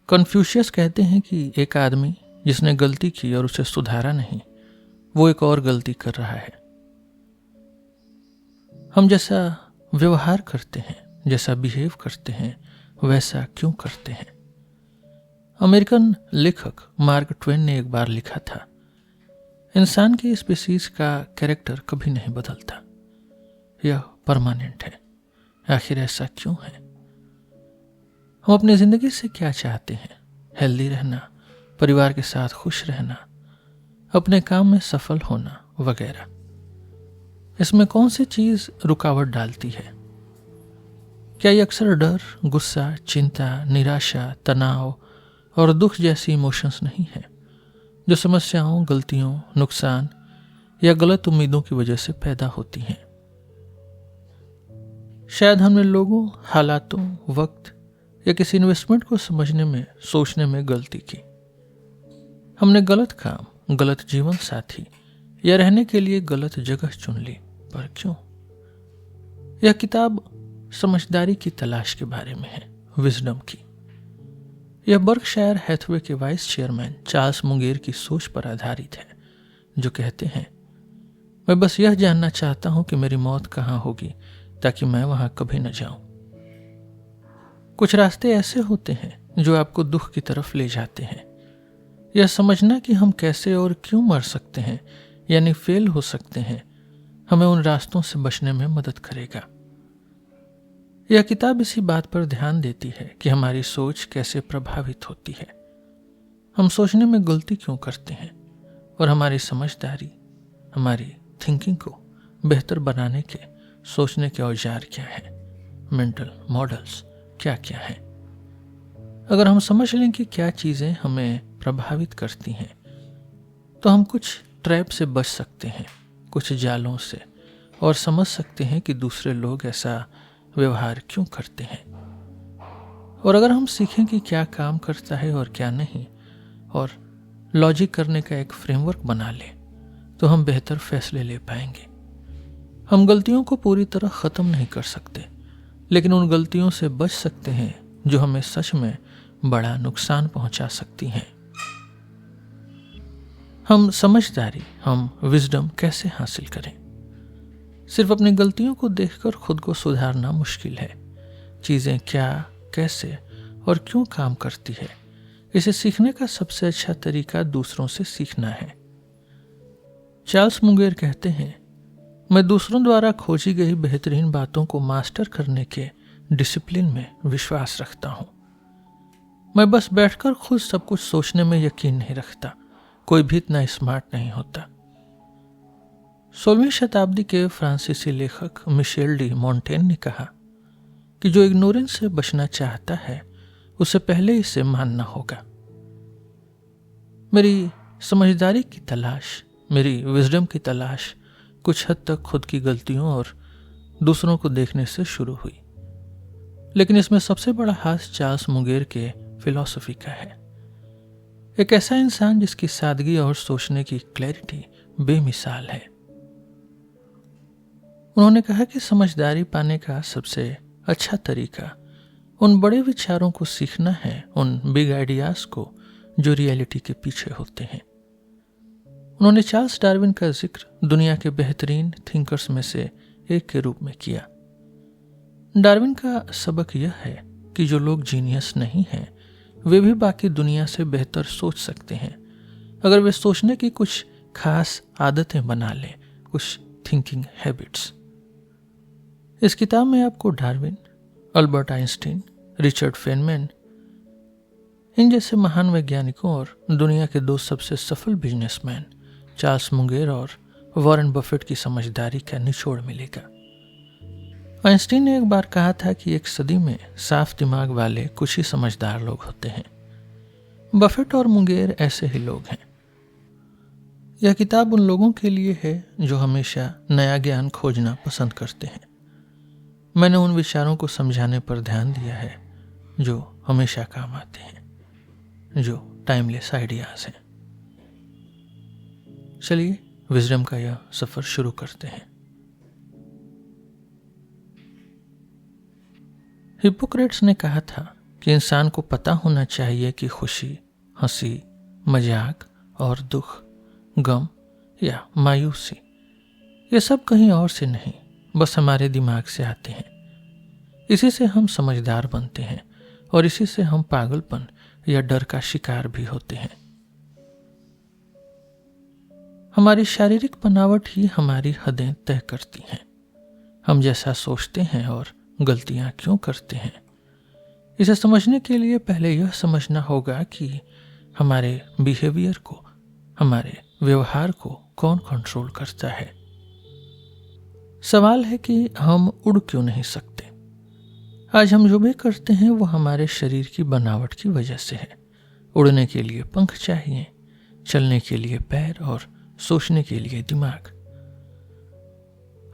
Confucius कहते हैं कि एक आदमी जिसने गलती की और उसे सुधारा नहीं, वो एक और गलती कर रहा है। हम जैसा व्यवहार करते हैं, जैसा बिहेव करते हैं, वैसा क्यों करते हैं? अमेरिकन लेखक मार्क ट्वेन ने एक बार लिखा था, इंसान की स्पीसीज का कैरेक्टर कभी नहीं बदलता, यह परमानेंट है। आखिर ऐसा क्यों है? हम अपनी जिंदगी से क्या चाहते हैं? हेल्दी रहना, परिवार के साथ खुश रहना, अपने काम में सफल होना वगैरह। इसमें कौन सी चीज रुकावट डालती है? क्या ये अक्सर डर, गुस्सा, चिंता, निराशा, तनाव और दुख जैसी इमोशंस नहीं है जो समस्याओं, गलतियों, नुकसान या गलत उम्मीदों की वजह से पैदा होती हैं? शायद हमने लोगों, हालातों, वक्त या किसी इन्वेस्टमेंट को समझने में, सोचने में गलती की। हमने गलत काम, गलत जीवन साथी या रहने के लिए गलत जगह चुन ली। पर क्यों? यह किताब समझदारी की तलाश के बारे में है, विजडम की। यह बर्कशायर हैथवे के वाइस चेयरमैन चार्ल्स मुंगेर की सोच पर आधारित है, जो कहते हैं, मैं बस यह जानना चाहता हूं कि मेरी मौत कहां होगी ताकि मैं वहां कभी न जाऊं। कुछ रास्ते ऐसे होते हैं जो आपको दुख की तरफ ले जाते हैं। यह समझना कि हम कैसे और क्यों मर सकते हैं, यानी फेल हो सकते हैं, हमें उन रास्तों से बचने में मदद करेगा। यह किताब इसी बात पर ध्यान देती है कि हमारी सोच कैसे प्रभावित होती है, हम सोचने में गलती क्यों करते हैं, और हमारी समझदारी, हमारी थिंकिंग को बेहतर बनाने के सोचने के औजार क्या हैं, मेंटल मॉडल्स क्या क्या हैं। अगर हम समझ लें कि क्या चीजें हमें प्रभावित करती हैं, तो हम कुछ ट्रैप से बच सकते हैं, कुछ जालों से, और समझ सकते हैं कि दूसरे लोग ऐसा व्यवहार क्यों करते हैं। और अगर हम सीखें कि क्या काम करता है और क्या नहीं, और लॉजिक करने का एक फ्रेमवर्क बना लें, तो हम बेहतर फैसले ले पाएंगे। हम गलतियों को पूरी तरह खत्म नहीं कर सकते, लेकिन उन गलतियों से बच सकते हैं जो हमें सच में बड़ा नुकसान पहुंचा सकती हैं। हम समझदारी, हम विजडम कैसे हासिल करें? सिर्फ अपनी गलतियों को देखकर खुद को सुधारना मुश्किल है। चीजें क्या, कैसे और क्यों काम करती है, इसे सीखने का सबसे अच्छा तरीका दूसरों से सीखना है। चार्ल्स मुंगेर कहते हैं, मैं दूसरों द्वारा खोजी गई बेहतरीन बातों को मास्टर करने के डिसिप्लिन में विश्वास रखता हूं। मैं बस बैठकर खुद सब कुछ सोचने में यकीन नहीं रखता। कोई भी इतना स्मार्ट नहीं होता। 16वीं शताब्दी के फ्रांसीसी लेखक मिशेल डी मोंटेन ने कहा कि जो इग्नोरेंस से बचना चाहता है, उसे पहले इसे मानना होगा। मेरी समझदारी की तलाश, मेरी विजडम की तलाश कुछ हद तक खुद की गलतियों और दूसरों को देखने से शुरू हुई, लेकिन इसमें सबसे बड़ा हाथ चार्ल्स मुंगेर के फिलॉसफी का है। एक ऐसा इंसान जिसकी सादगी और सोचने की क्लैरिटी बेमिसाल है। उन्होंने कहा कि समझदारी पाने का सबसे अच्छा तरीका उन बड़े विचारों को सीखना है, उन बिग आइडियाज को जो रियलिटी के पीछे होते हैं। उन्होंने चार्ल्स डार्विन का जिक्र दुनिया के बेहतरीन थिंकर्स में से एक के रूप में किया। डार्विन का सबक यह है कि जो लोग जीनियस नहीं हैं, वे भी बाकी दुनिया से बेहतर सोच सकते हैं अगर वे सोचने की कुछ खास आदतें बना लें, कुछ थिंकिंग हैबिट्स। इस किताब में आपको Darwin, Albert Einstein, Richard Feynman, इन जैसे महान वैज्ञानिकों और दुनिया के दो सबसे सफल बिजनेसमैन चार्ल्स मुंगेर और वॉरेन बफेट की समझदारी का निचोड़ मिलेगा। आइंस्टीन ने एक बार कहा था कि एक सदी में साफ दिमाग वाले कुछ ही समझदार लोग होते हैं। बफेट और मुंगेर ऐसे ही लोग हैं। यह किताब उन लोगों के लिए है जो हमेशा नया ज्ञान खोजना पसंद करते हैं। मैंने उन विचारों को समझाने पर ध्यान दिया है जो हमेशा काम आते हैं, जो टाइमलेस आइडियाज हैं। चलिए विजडम का यह सफर शुरू करते हैं। हिप्पोक्रेट्स ने कहा था कि इंसान को पता होना चाहिए कि खुशी, हंसी, मजाक और दुख, गम या मायूसी ये सब कहीं और से नहीं, बस हमारे दिमाग से आते हैं। इसी से हम समझदार बनते हैं और इसी से हम पागलपन या डर का शिकार भी होते हैं। हमारी शारीरिक बनावट ही हमारी हदें तय करती हैं। हम जैसा सोचते हैं और गलतियां क्यों करते हैं, इसे समझने के लिए पहले यह समझना होगा कि हमारे बिहेवियर को, हमारे व्यवहार को कौन कंट्रोल करता है। सवाल है कि हम उड़ क्यों नहीं सकते। आज हम जो भी करते हैं वो हमारे शरीर की बनावट की वजह से है। उड़ने के लिए पंख चाहिए, चलने के लिए पैर और सोचने के लिए दिमाग।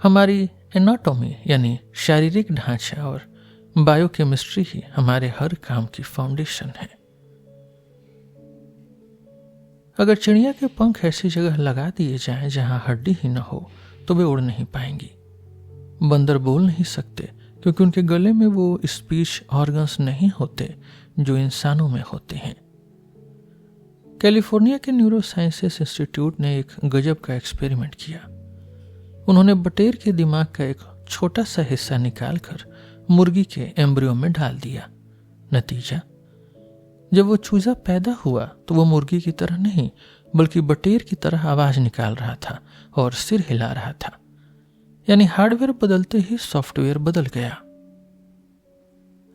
हमारी एनाटॉमी यानी शारीरिक ढांचा और बायोकेमिस्ट्री ही हमारे हर काम की फाउंडेशन है। अगर चिड़िया के पंख ऐसी जगह लगा दिए जाएं जहां हड्डी ही न हो तो वे उड़ नहीं पाएंगी। बंदर बोल नहीं सकते क्योंकि उनके गले में वो स्पीच ऑर्गन्स नहीं होते जो इंसानों में होते हैं। कैलिफोर्निया के न्यूरोसाइंसेस इंस्टीट्यूट ने एक गजब का एक्सपेरिमेंट किया। उन्होंने बटेर के दिमाग का एक छोटा सा हिस्सा निकालकर मुर्गी के एम्ब्रियो में डाल दिया। नतीजा, जब वो चूजा पैदा हुआ तो वो मुर्गी की तरह नहीं बल्कि बटेर की तरह आवाज निकाल रहा था और सिर हिला रहा था। यानी हार्डवेयर बदलते ही सॉफ्टवेयर बदल गया।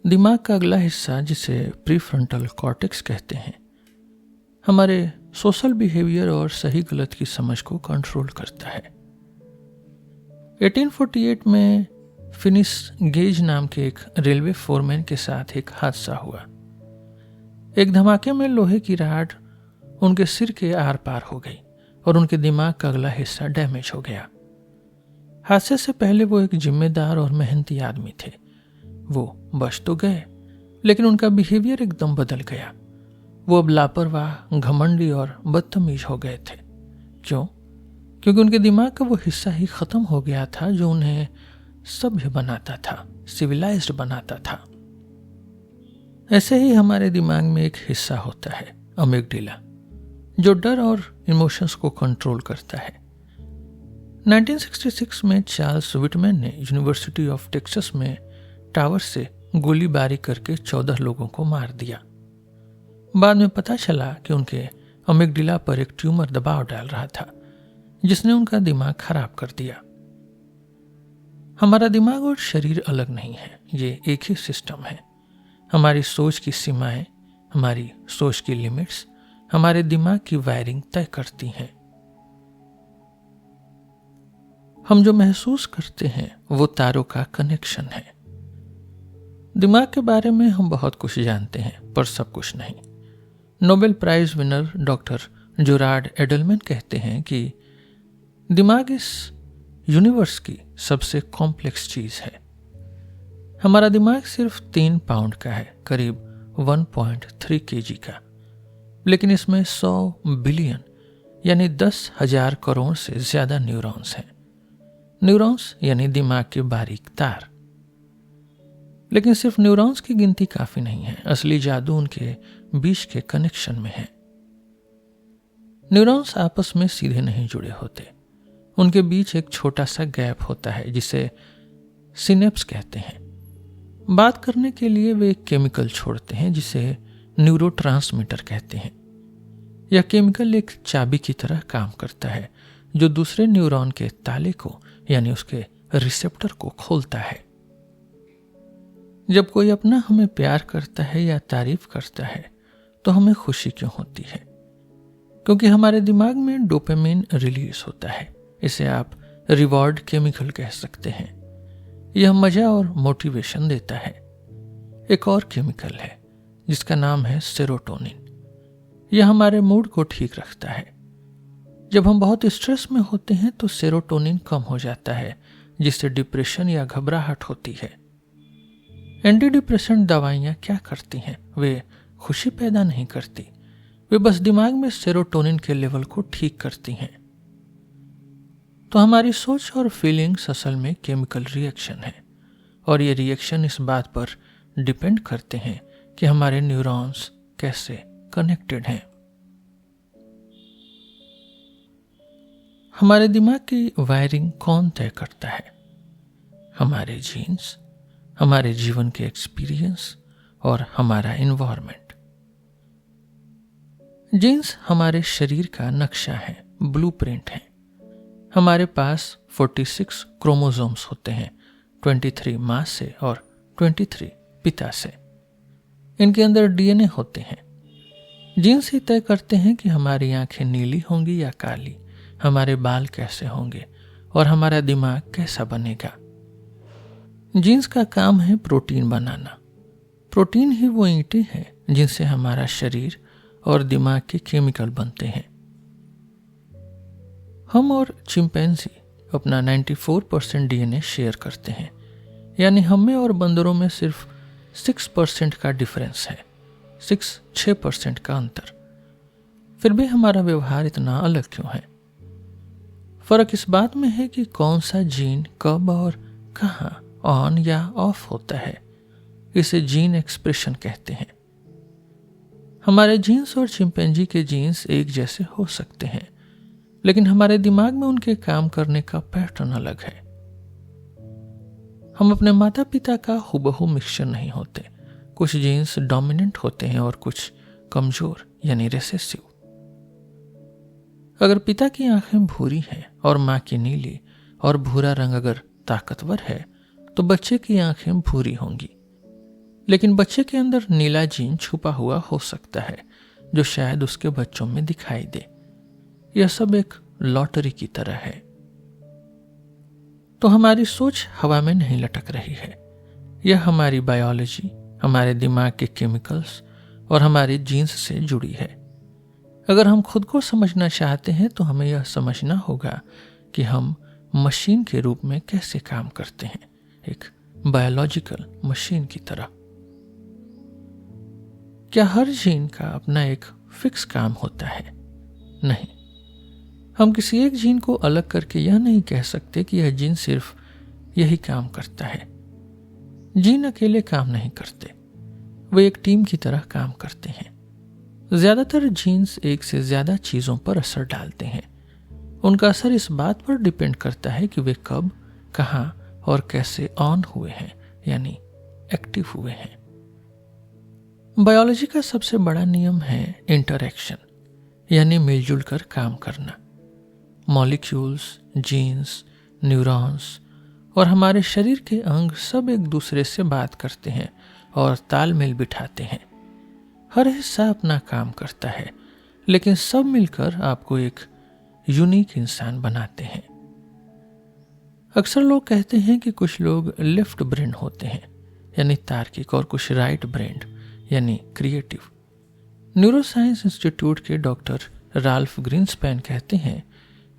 दिमाग का अगला हिस्सा, जिसे प्रीफ्रंटल कॉर्टेक्स कहते हैं, हमारे सोशल बिहेवियर और सही गलत की समझ को कंट्रोल करता है। 1848 में फिनिस गेज नाम के एक रेलवे फोरमैन के साथ एक हादसा हुआ। एक धमाके में लोहे की राड उनके सिर के आर पार हो गई और उनके दिमाग का अगला हिस्सा डैमेज हो गया। हादसे से पहले वो एक जिम्मेदार और मेहनती आदमी थे। वो बच तो गए, लेकिन उनका बिहेवियर एकदम बदल गया। वो अब लापरवाह, घमंडी और बदतमीज हो गए थे। क्यों? क्योंकि उनके दिमाग का वो हिस्सा ही खत्म हो गया था जो उन्हें सभ्य बनाता था, सिविलाइज्ड बनाता था। ऐसे ही हमारे दिमाग में एक हिस्सा होता है, अमिगडाला, जो डर और इमोशंस को कंट्रोल करता है। 1966 में चार्ल्स विटमैन ने यूनिवर्सिटी ऑफ टेक्सास में टावर से गोलीबारी करके 14 लोगों को मार दिया। बाद में पता चला कि उनके अमिगडाला पर एक ट्यूमर दबाव डाल रहा था जिसने उनका दिमाग खराब कर दिया। हमारा दिमाग और शरीर अलग नहीं है, ये एक ही सिस्टम है। हमारी सोच की सीमाएं, हमारी सोच की लिमिट्स हमारे दिमाग की वायरिंग तय करती हैं। हम जो महसूस करते हैं वो तारों का कनेक्शन है। दिमाग के बारे में हम बहुत कुछ जानते हैं, पर सब कुछ नहीं। Nobel prize winner doctor Gerald Edelman कहते हैं कि दिमाग इस यूनिवर्स की सबसे कॉम्प्लेक्स चीज है। हमारा दिमाग सिर्फ 3 पाउंड का है, करीब 1.3 kg का, लेकिन इसमें 100 बिलियन यानी 10,000 करोड़ से ज्यादा न्यूरॉन्स हैं। न्यूरॉन्स यानी दिमाग के बारीक तार। लेकिन सिर्फ न्यूरॉन्स की गिनती काफी नहीं है, असली जादू उनके बीच के कनेक्शन में है। न्यूरॉन्स आपस में सीधे नहीं जुड़े होते, उनके बीच एक छोटा सा गैप होता है जिसे सिनेप्स कहते हैं। बात करने के लिए वे एक केमिकल छोड़ते हैं जिसे न्यूरोट्रांसमीटर कहते हैं। यह केमिकल एक चाबी की तरह काम करता है जो दूसरे न्यूरॉन के ताले को यानी उसके रिसेप्टर को खोलता है। जब कोई अपना हमें प्यार करता है या तारीफ करता है तो हमें खुशी क्यों होती है? क्योंकि हमारे दिमाग में डोपामिन रिलीज होता है। इसे आप रिवॉर्ड केमिकल कह सकते हैं। यह मजा और मोटिवेशन देता है। एक और केमिकल है जिसका नाम है सेरोटोनिन। यह हमारे मूड को ठीक रखता है। जब हम बहुत स्ट्रेस में होते हैं तो सेरोटोनिन कम हो जाता है, जिससे डिप्रेशन या घबराहट होती है। एंटी डिप्रेसेंट दवाइयां क्या करती हैं? वे खुशी पैदा नहीं करती, वे बस दिमाग में सेरोटोनिन के लेवल को ठीक करती हैं। तो हमारी सोच और फीलिंग्स असल में केमिकल रिएक्शन है, और ये रिएक्शन इस बात पर डिपेंड करते हैं कि हमारे न्यूरॉन्स कैसे कनेक्टेड हैं। हमारे दिमाग की वायरिंग कौन तय करता है? हमारे जीन्स, हमारे जीवन के एक्सपीरियंस और हमारा एनवायरनमेंट। जीन्स हमारे शरीर का नक्शा है, ब्लूप्रिंट है। हमारे पास 46 क्रोमोसोम्स होते हैं, 23 माँ से और 23 पिता से। इनके अंदर डीएनए होते हैं। जीन्स ही तय करते हैं कि हमारी आंखें नीली होंगी या काली, हमारे बाल कैसे होंगे और हमारा दिमाग कैसा बनेगा। जीन्स का काम है प्रोटीन बनाना। प्रोटीन ही वो ईंटें हैं जिनसे हमारा शरीर और दिमाग के केमिकल बनते हैं। हम और चिंपैंजी अपना 94% डीएनए शेयर करते हैं, यानी हम में और बंदरों में सिर्फ 6% का डिफरेंस है, 6% का अंतर। फिर भी हमारा व्यवहार इतना अलग क्यों है? फर्क इस बात में है कि कौन सा जीन कब और कहाँ ऑन या ऑफ होता है। इसे जीन एक्सप्रेशन कहते हैं। हमारे जीन्स और चिंपैंजी के जीन्स एक जैसे हो सकते हैं, लेकिन हमारे दिमाग में उनके काम करने का पैटर्न अलग है। हम अपने माता पिता का हुबहू मिक्सचर नहीं होते। कुछ जीन्स डोमिनेंट होते हैं और कुछ कमजोर यानी रिसेसिव। अगर पिता की आंखें भूरी हैं और माँ की नीली, और भूरा रंग अगर ताकतवर है तो बच्चे की आंखें भूरी होंगी। लेकिन बच्चे के अंदर नीला जीन छुपा हुआ हो सकता है जो शायद उसके बच्चों में दिखाई दे। यह सब एक लॉटरी की तरह है। तो हमारी सोच हवा में नहीं लटक रही है। यह हमारी बायोलॉजी, हमारे दिमाग के केमिकल्स और हमारे जीन्स से जुड़ी है। अगर हम खुद को समझना चाहते हैं तो हमें यह समझना होगा कि हम मशीन के रूप में कैसे काम करते हैं, एक बायोलॉजिकल मशीन की तरह। क्या हर जीन का अपना एक फिक्स काम होता है? नहीं। हम किसी एक जीन को अलग करके यह नहीं कह सकते कि यह जीन सिर्फ यही काम करता है। जीन अकेले काम नहीं करते, वे एक टीम की तरह काम करते हैं। ज्यादातर जीन्स एक से ज्यादा चीजों पर असर डालते हैं। उनका असर इस बात पर डिपेंड करता है कि वे कब, कहां और कैसे ऑन हुए हैं, यानी एक्टिव हुए हैं। बायोलॉजी का सबसे बड़ा नियम है इंटरैक्शन, यानी मिलजुल कर काम करना। मॉलिक्यूल्स, जीन्स, न्यूरॉन्स और हमारे शरीर के अंग सब एक दूसरे से बात करते हैं और तालमेल बिठाते हैं। हर हिस्सा अपना काम करता है, लेकिन सब मिलकर आपको एक यूनिक इंसान बनाते हैं। अक्सर लोग कहते हैं कि कुछ लोग लेफ्ट ब्रेन होते हैं, यानी तार्किक, और कुछ राइट ब्रेन यानी क्रिएटिव। न्यूरोसाइंस इंस्टीट्यूट के डॉक्टर राल्फ ग्रीनस्पैन कहते हैं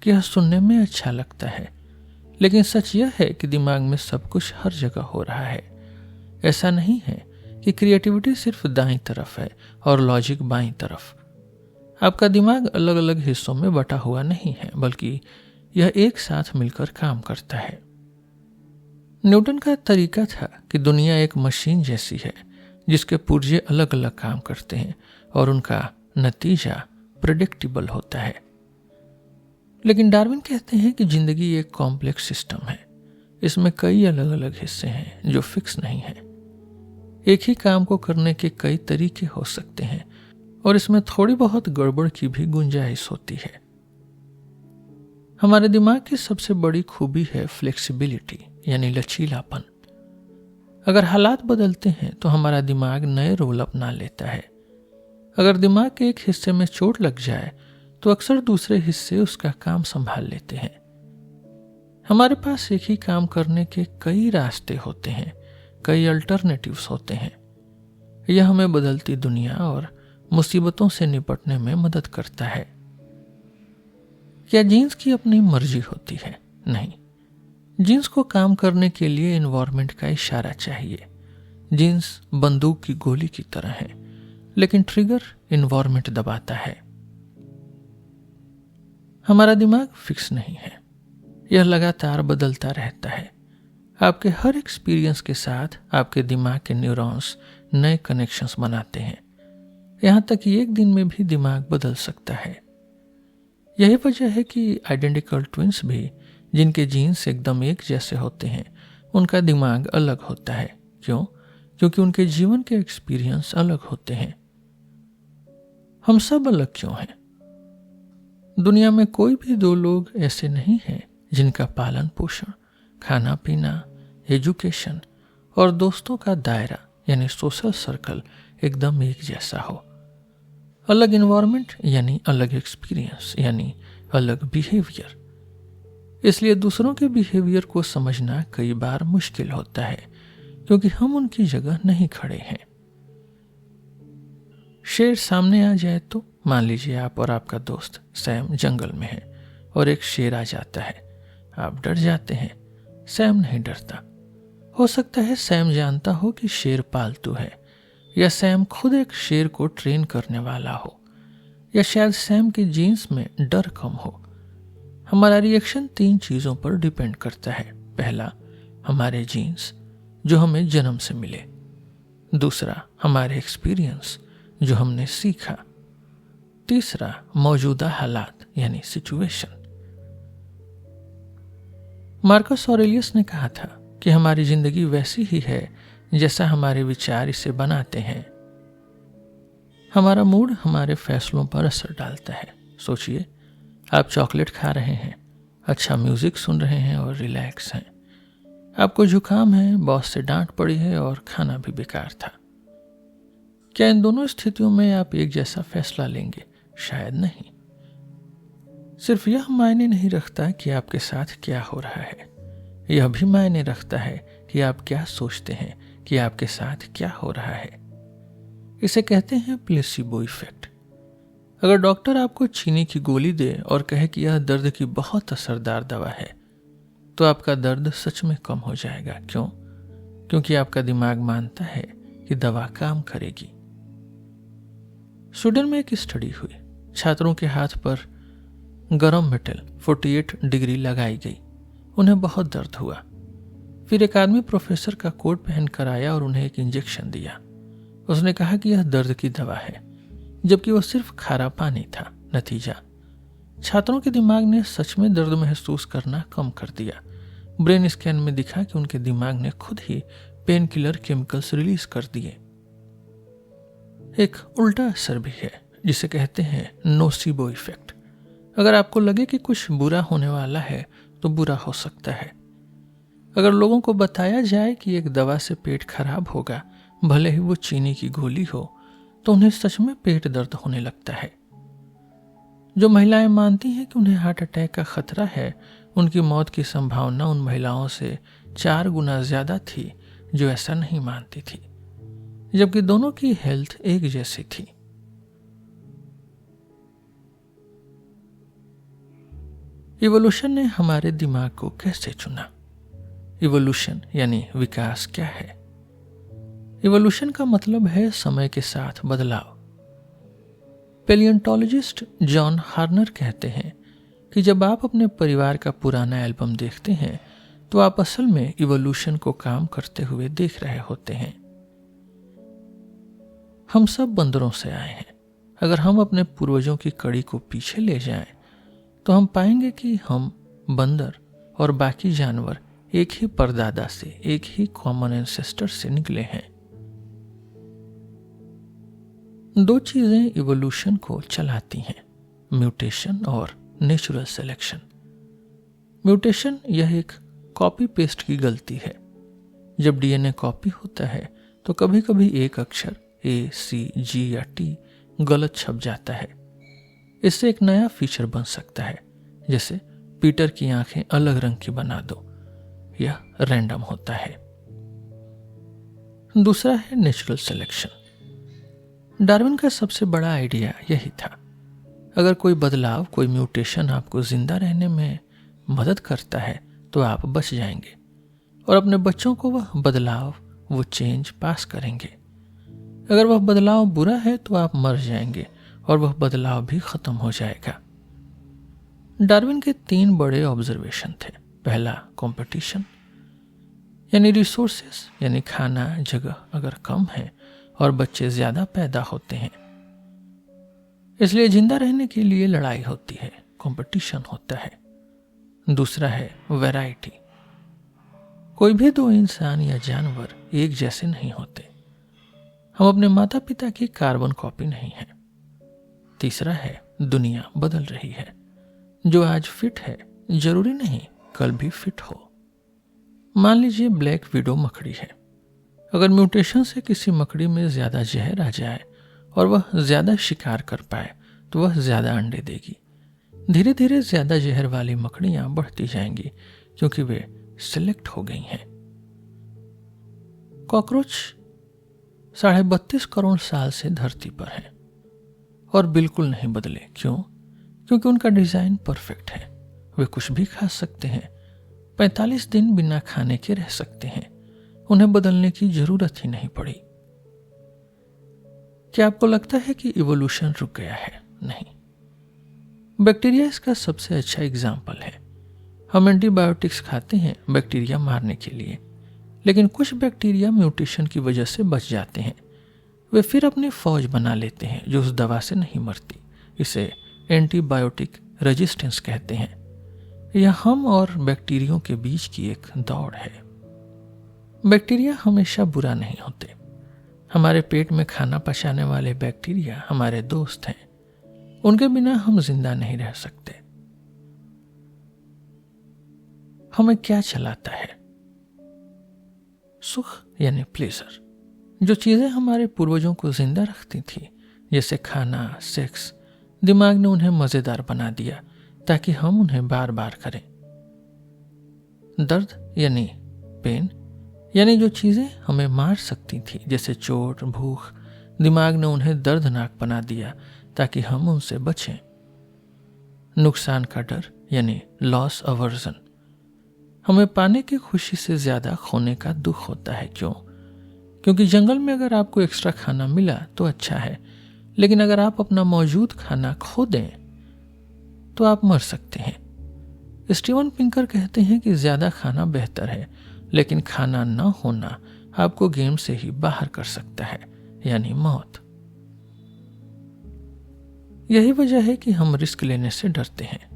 कि यह सुनने में अच्छा लगता है, लेकिन सच यह है कि दिमाग में सब कुछ हर जगह हो रहा है। ऐसा नहीं है कि क्रिएटिविटी सिर्फ दाईं तरफ है और लॉजिक बाईं तरफ। आपका दिमाग अलग अलग हिस्सों में बटा हुआ नहीं है, बल्कि यह एक साथ मिलकर काम करता है। न्यूटन का तरीका था कि दुनिया एक मशीन जैसी है जिसके पुर्जे अलग अलग काम करते हैं और उनका नतीजा प्रेडिक्टेबल होता है। लेकिन डार्विन कहते हैं कि जिंदगी एक कॉम्प्लेक्स सिस्टम है। इसमें कई अलग अलग हिस्से हैं जो फिक्स नहीं है। एक ही काम को करने के कई तरीके हो सकते हैं और इसमें थोड़ी बहुत गड़बड़ की भी गुंजाइश होती है। हमारे दिमाग की सबसे बड़ी खूबी है फ्लेक्सिबिलिटी, यानी लचीलापन। अगर हालात बदलते हैं तो हमारा दिमाग नए रोल अपना लेता है। अगर दिमाग के एक हिस्से में चोट लग जाए तो अक्सर दूसरे हिस्से उसका काम संभाल लेते हैं। हमारे पास एक ही काम करने के कई रास्ते होते हैं, कई अल्टरनेटिव्स होते हैं। यह हमें बदलती दुनिया और मुसीबतों से निपटने में मदद करता है। क्या जीन्स की अपनी मर्जी होती है? नहीं। जीन्स को काम करने के लिए एनवायरनमेंट का इशारा चाहिए। जीन्स बंदूक की गोली की तरह है, लेकिन ट्रिगर एनवायरनमेंट दबाता है। हमारा दिमाग फिक्स नहीं है, यह लगातार बदलता रहता है। आपके हर एक्सपीरियंस के साथ आपके दिमाग के न्यूरॉन्स नए कनेक्शंस बनाते हैं, यहाँ तक कि एक दिन में भी दिमाग बदल सकता है। यही वजह है कि आइडेंटिकल ट्विंस भी, जिनके जीन्स एकदम एक जैसे होते हैं, उनका दिमाग अलग होता है। क्यों? क्योंकि उनके जीवन के एक्सपीरियंस अलग होते हैं। हम सब अलग क्यों हैं? दुनिया में कोई भी दो लोग ऐसे नहीं हैं जिनका पालन पोषण, खाना पीना, एजुकेशन और दोस्तों का दायरा यानी सोशल सर्कल एकदम एक जैसा हो। अलग इन्वायरमेंट यानी अलग एक्सपीरियंस यानी अलग बिहेवियर। इसलिए दूसरों के बिहेवियर को समझना कई बार मुश्किल होता है, क्योंकि हम उनकी जगह नहीं खड़े हैं। शेर सामने आ जाए तो मान लीजिए आप और आपका दोस्त सैम जंगल में है और एक शेर आ जाता है। आप डर जाते हैं, सैम नहीं डरता। हो सकता है सैम जानता हो कि शेर पालतू है, या सैम खुद एक शेर को ट्रेन करने वाला हो, या शायद सैम के जीन्स में डर कम हो। हमारा रिएक्शन 3 चीजों पर डिपेंड करता है। पहला, हमारे जीन्स जो हमें जन्म से मिले। दूसरा, हमारे एक्सपीरियंस जो हमने सीखा। तीसरा, मौजूदा हालात यानी सिचुएशन। मार्कस ऑरेलियस ने कहा था कि हमारी जिंदगी वैसी ही है जैसा हमारे विचार इसे बनाते हैं। हमारा मूड हमारे फैसलों पर असर डालता है। सोचिए, आप चॉकलेट खा रहे हैं, अच्छा म्यूजिक सुन रहे हैं और रिलैक्स हैं। आपको जुकाम है, बॉस से डांट पड़ी है और खाना भी बेकार था। क्या इन दोनों स्थितियों में आप एक जैसा फैसला लेंगे? शायद नहीं। सिर्फ यह मायने नहीं रखता कि आपके साथ क्या हो रहा है, यह भी मायने रखता है कि आप क्या सोचते हैं कि आपके साथ क्या हो रहा है। इसे कहते हैं प्लेसिबो इफेक्ट। अगर डॉक्टर आपको चीनी की गोली दे और कहे कि यह दर्द की बहुत असरदार दवा है, तो आपका दर्द सच में कम हो जाएगा। क्यों? क्योंकि आपका दिमाग मानता है कि दवा काम करेगी। स्वीडन में एक स्टडी हुई। छात्रों के हाथ पर गरम मेटल 48 डिग्री लगाई गई। उन्हें बहुत दर्द हुआ। फिर एक आदमी प्रोफेसर का कोट पहनकर आया और उन्हें एक इंजेक्शन दिया। उसने कहा कि यह दर्द की दवा है, जबकि वह सिर्फ खारा पानी था। नतीजा, छात्रों के दिमाग ने सच में दर्द महसूस करना कम कर दिया। ब्रेन स्कैन में दिखा कि उनके दिमाग ने खुद ही पेन किलर केमिकल्स रिलीज कर दिए। एक उल्टा असर भी है जिसे कहते हैं नोसिबो इफेक्ट। अगर आपको लगे कि कुछ बुरा होने वाला है तो बुरा हो सकता है। अगर लोगों को बताया जाए कि एक दवा से पेट खराब होगा, भले ही वो चीनी की गोली हो, तो उन्हें सच में पेट दर्द होने लगता है। जो महिलाएं मानती हैं कि उन्हें हार्ट अटैक का खतरा है, उनकी मौत की संभावना उन महिलाओं से 4 गुना ज्यादा थी जो ऐसा नहीं मानती थी, जबकि दोनों की हेल्थ एक जैसी थी। इवोल्यूशन ने हमारे दिमाग को कैसे चुना? इवोल्यूशन यानी विकास क्या है? इवोल्यूशन का मतलब है समय के साथ बदलाव। पेलियोंटोलॉजिस्ट जॉन हार्नर कहते हैं कि जब आप अपने परिवार का पुराना एल्बम देखते हैं तो आप असल में इवोल्यूशन को काम करते हुए देख रहे होते हैं। हम सब बंदरों से आए हैं। अगर हम अपने पूर्वजों की कड़ी को पीछे ले जाएं, तो हम पाएंगे कि हम बंदर और बाकी जानवर एक ही परदादा से, एक ही कॉमन एंसेस्टर से निकले हैं। 2 चीजें इवोल्यूशन को चलाती हैं, म्यूटेशन और नेचुरल सिलेक्शन। म्यूटेशन यह एक कॉपी पेस्ट की गलती है। जब डीएनए कॉपी होता है तो कभी कभी एक अक्षर ए, सी, जी या टी गलत छप जाता है। इससे एक नया फीचर बन सकता है, जैसे पीटर की आंखें अलग रंग की बना दो। यह रैंडम होता है। दूसरा है नेचुरल सिलेक्शन। डार्विन का सबसे बड़ा आइडिया यही था। अगर कोई बदलाव, कोई म्यूटेशन आपको जिंदा रहने में मदद करता है तो आप बच जाएंगे और अपने बच्चों को वह बदलाव, वो चेंज पास करेंगे। अगर वह बदलाव बुरा है तो आप मर जाएंगे और वह बदलाव भी खत्म हो जाएगा। डार्विन के 3 बड़े ऑब्जर्वेशन थे। पहला, कंपटीशन। यानी रिसोर्सेस यानी खाना जगह अगर कम है और बच्चे ज्यादा पैदा होते हैं, इसलिए जिंदा रहने के लिए लड़ाई होती है, कंपटीशन होता है। दूसरा है वैरायटी। कोई भी दो इंसान या जानवर एक जैसे नहीं होते। हम अपने माता पिता की कार्बन कॉपी नहीं है। तीसरा है दुनिया बदल रही है। जो आज फिट है जरूरी नहीं कल भी फिट हो। मान लीजिए ब्लैक विडो मकड़ी है। अगर म्यूटेशन से किसी मकड़ी में ज्यादा जहर आ जाए और वह ज्यादा शिकार कर पाए तो वह ज्यादा अंडे देगी। धीरे धीरे ज्यादा जहर वाली मकड़ियां बढ़ती जाएंगी क्योंकि वे सिलेक्ट हो गई हैं। कॉकरोच 32.5 करोड़ साल से धरती पर है और बिल्कुल नहीं बदले। क्यों? क्योंकि उनका डिजाइन परफेक्ट है। वे कुछ भी खा सकते हैं, 45 दिन बिना खाने के रह सकते हैं। उन्हें बदलने की जरूरत ही नहीं पड़ी। क्या आपको लगता है कि इवोल्यूशन रुक गया है? नहीं। बैक्टीरिया इसका सबसे अच्छा एग्जाम्पल है। हम एंटीबायोटिक्स खाते हैं बैक्टीरिया मारने के लिए, लेकिन कुछ बैक्टीरिया म्यूटेशन की वजह से बच जाते हैं। वे फिर अपनी फौज बना लेते हैं जो उस दवा से नहीं मरती। इसे एंटीबायोटिक रेजिस्टेंस कहते हैं। यह हम और बैक्टीरियों के बीच की एक दौड़ है। बैक्टीरिया हमेशा बुरा नहीं होते। हमारे पेट में खाना पचाने वाले बैक्टीरिया हमारे दोस्त हैं। उनके बिना हम जिंदा नहीं रह सकते। हमें क्या चलाता है? सुख यानी प्लेजर। जो चीजें हमारे पूर्वजों को जिंदा रखती थी, जैसे खाना, सेक्स, दिमाग ने उन्हें मजेदार बना दिया ताकि हम उन्हें बार बार करें। दर्द यानी पेन, यानी जो चीजें हमें मार सकती थी, जैसे चोट, भूख, दिमाग ने उन्हें दर्दनाक बना दिया ताकि हम उनसे बचें। नुकसान का डर यानी लॉस अवर्जन। हमें पाने की खुशी से ज्यादा खोने का दुख होता है। क्यों? क्योंकि जंगल में अगर आपको एक्स्ट्रा खाना मिला तो अच्छा है, लेकिन अगर आप अपना मौजूद खाना खो दें तो आप मर सकते हैं। स्टीवन पिंकर कहते हैं कि ज्यादा खाना बेहतर है, लेकिन खाना न होना आपको गेम से ही बाहर कर सकता है, यानी मौत। यही वजह है कि हम रिस्क लेने से डरते हैं।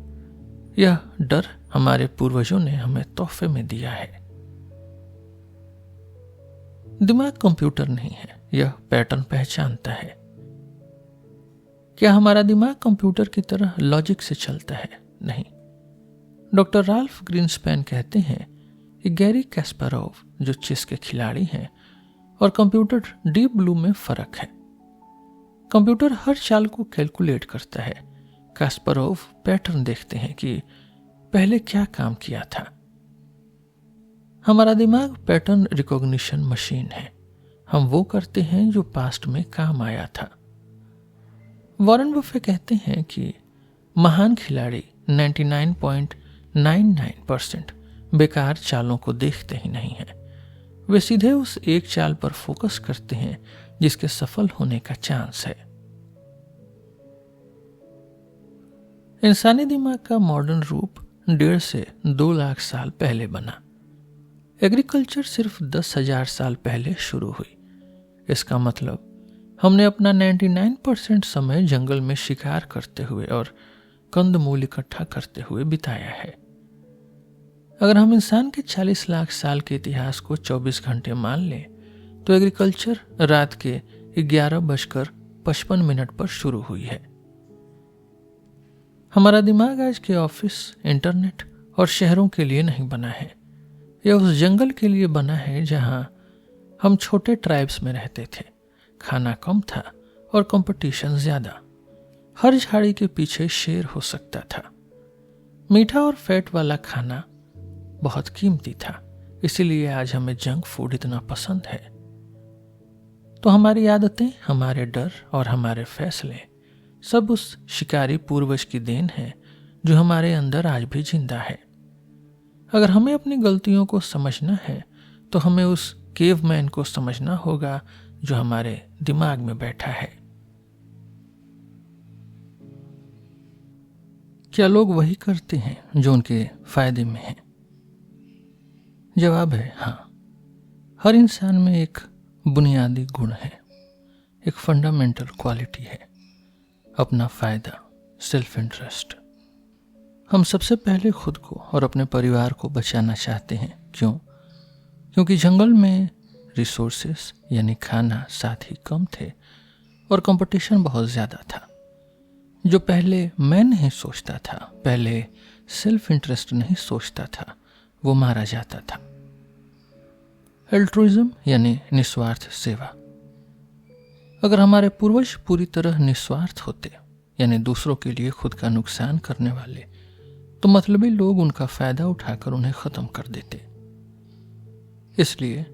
यह डर हमारे पूर्वजों ने हमें तोहफे में दिया है। दिमाग कंप्यूटर नहीं है, यह पैटर्न पहचानता है। क्या हमारा दिमाग कंप्यूटर की तरह लॉजिक से चलता है? नहीं। डॉक्टर राल्फ ग्रीनस्पैन कहते हैं कि गैरी कैस्परोव जो चेस के खिलाड़ी हैं और कंप्यूटर डीप ब्लू में फर्क है। कंप्यूटर हर चाल को कैलकुलेट करता है। कास्परोव पैटर्न देखते हैं कि पहले क्या काम किया था। हमारा दिमाग पैटर्न रिकॉग्निशन मशीन है। हम वो करते हैं जो पास्ट में काम आया था। वॉरेन बफे कहते हैं कि महान खिलाड़ी 99.99% बेकार चालों को देखते ही नहीं हैं। वे सीधे उस एक चाल पर फोकस करते हैं जिसके सफल होने का चांस है। इंसानी दिमाग का मॉडर्न रूप 1.5 से 2 लाख साल पहले बना। एग्रीकल्चर सिर्फ 10,000 साल पहले शुरू हुई। इसका मतलब हमने अपना 99% समय जंगल में शिकार करते हुए और कंदमूल इकट्ठा करते हुए बिताया है। अगर हम इंसान के 40 लाख साल के इतिहास को 24 घंटे मान लें तो एग्रीकल्चर रात के 11:55 पर शुरू हुई है। हमारा दिमाग आज के ऑफिस, इंटरनेट और शहरों के लिए नहीं बना है। यह उस जंगल के लिए बना है जहां हम छोटे ट्राइब्स में रहते थे। खाना कम था और कंपटीशन ज्यादा। हर झाड़ी के पीछे शेर हो सकता था। मीठा और फैट वाला खाना बहुत कीमती था, इसीलिए आज हमें जंक फूड इतना पसंद है। तो हमारी आदतें, हमारे डर और हमारे फैसले सब उस शिकारी पूर्वज की देन है जो हमारे अंदर आज भी जिंदा है। अगर हमें अपनी गलतियों को समझना है तो हमें उस केवमैन को समझना होगा जो हमारे दिमाग में बैठा है। क्या लोग वही करते हैं जो उनके फायदे में है? जवाब है हाँ। हर इंसान में एक बुनियादी गुण है, एक फंडामेंटल क्वालिटी है, अपना फायदा, सेल्फ इंटरेस्ट। हम सबसे पहले खुद को और अपने परिवार को बचाना चाहते हैं। क्यों? क्योंकि जंगल में रिसोर्सेस यानी खाना साथ ही कम थे और कंपटीशन बहुत ज़्यादा था। जो पहले मैं नहीं सोचता था, पहले सेल्फ इंटरेस्ट नहीं सोचता था, वो मारा जाता था। एल्ट्रुइज्म यानी निस्वार्थ सेवा। अगर हमारे पूर्वज पूरी तरह निस्वार्थ होते, यानी दूसरों के लिए खुद का नुकसान करने वाले, तो मतलबी लोग उनका फायदा उठाकर उन्हें खत्म कर देते। इसलिए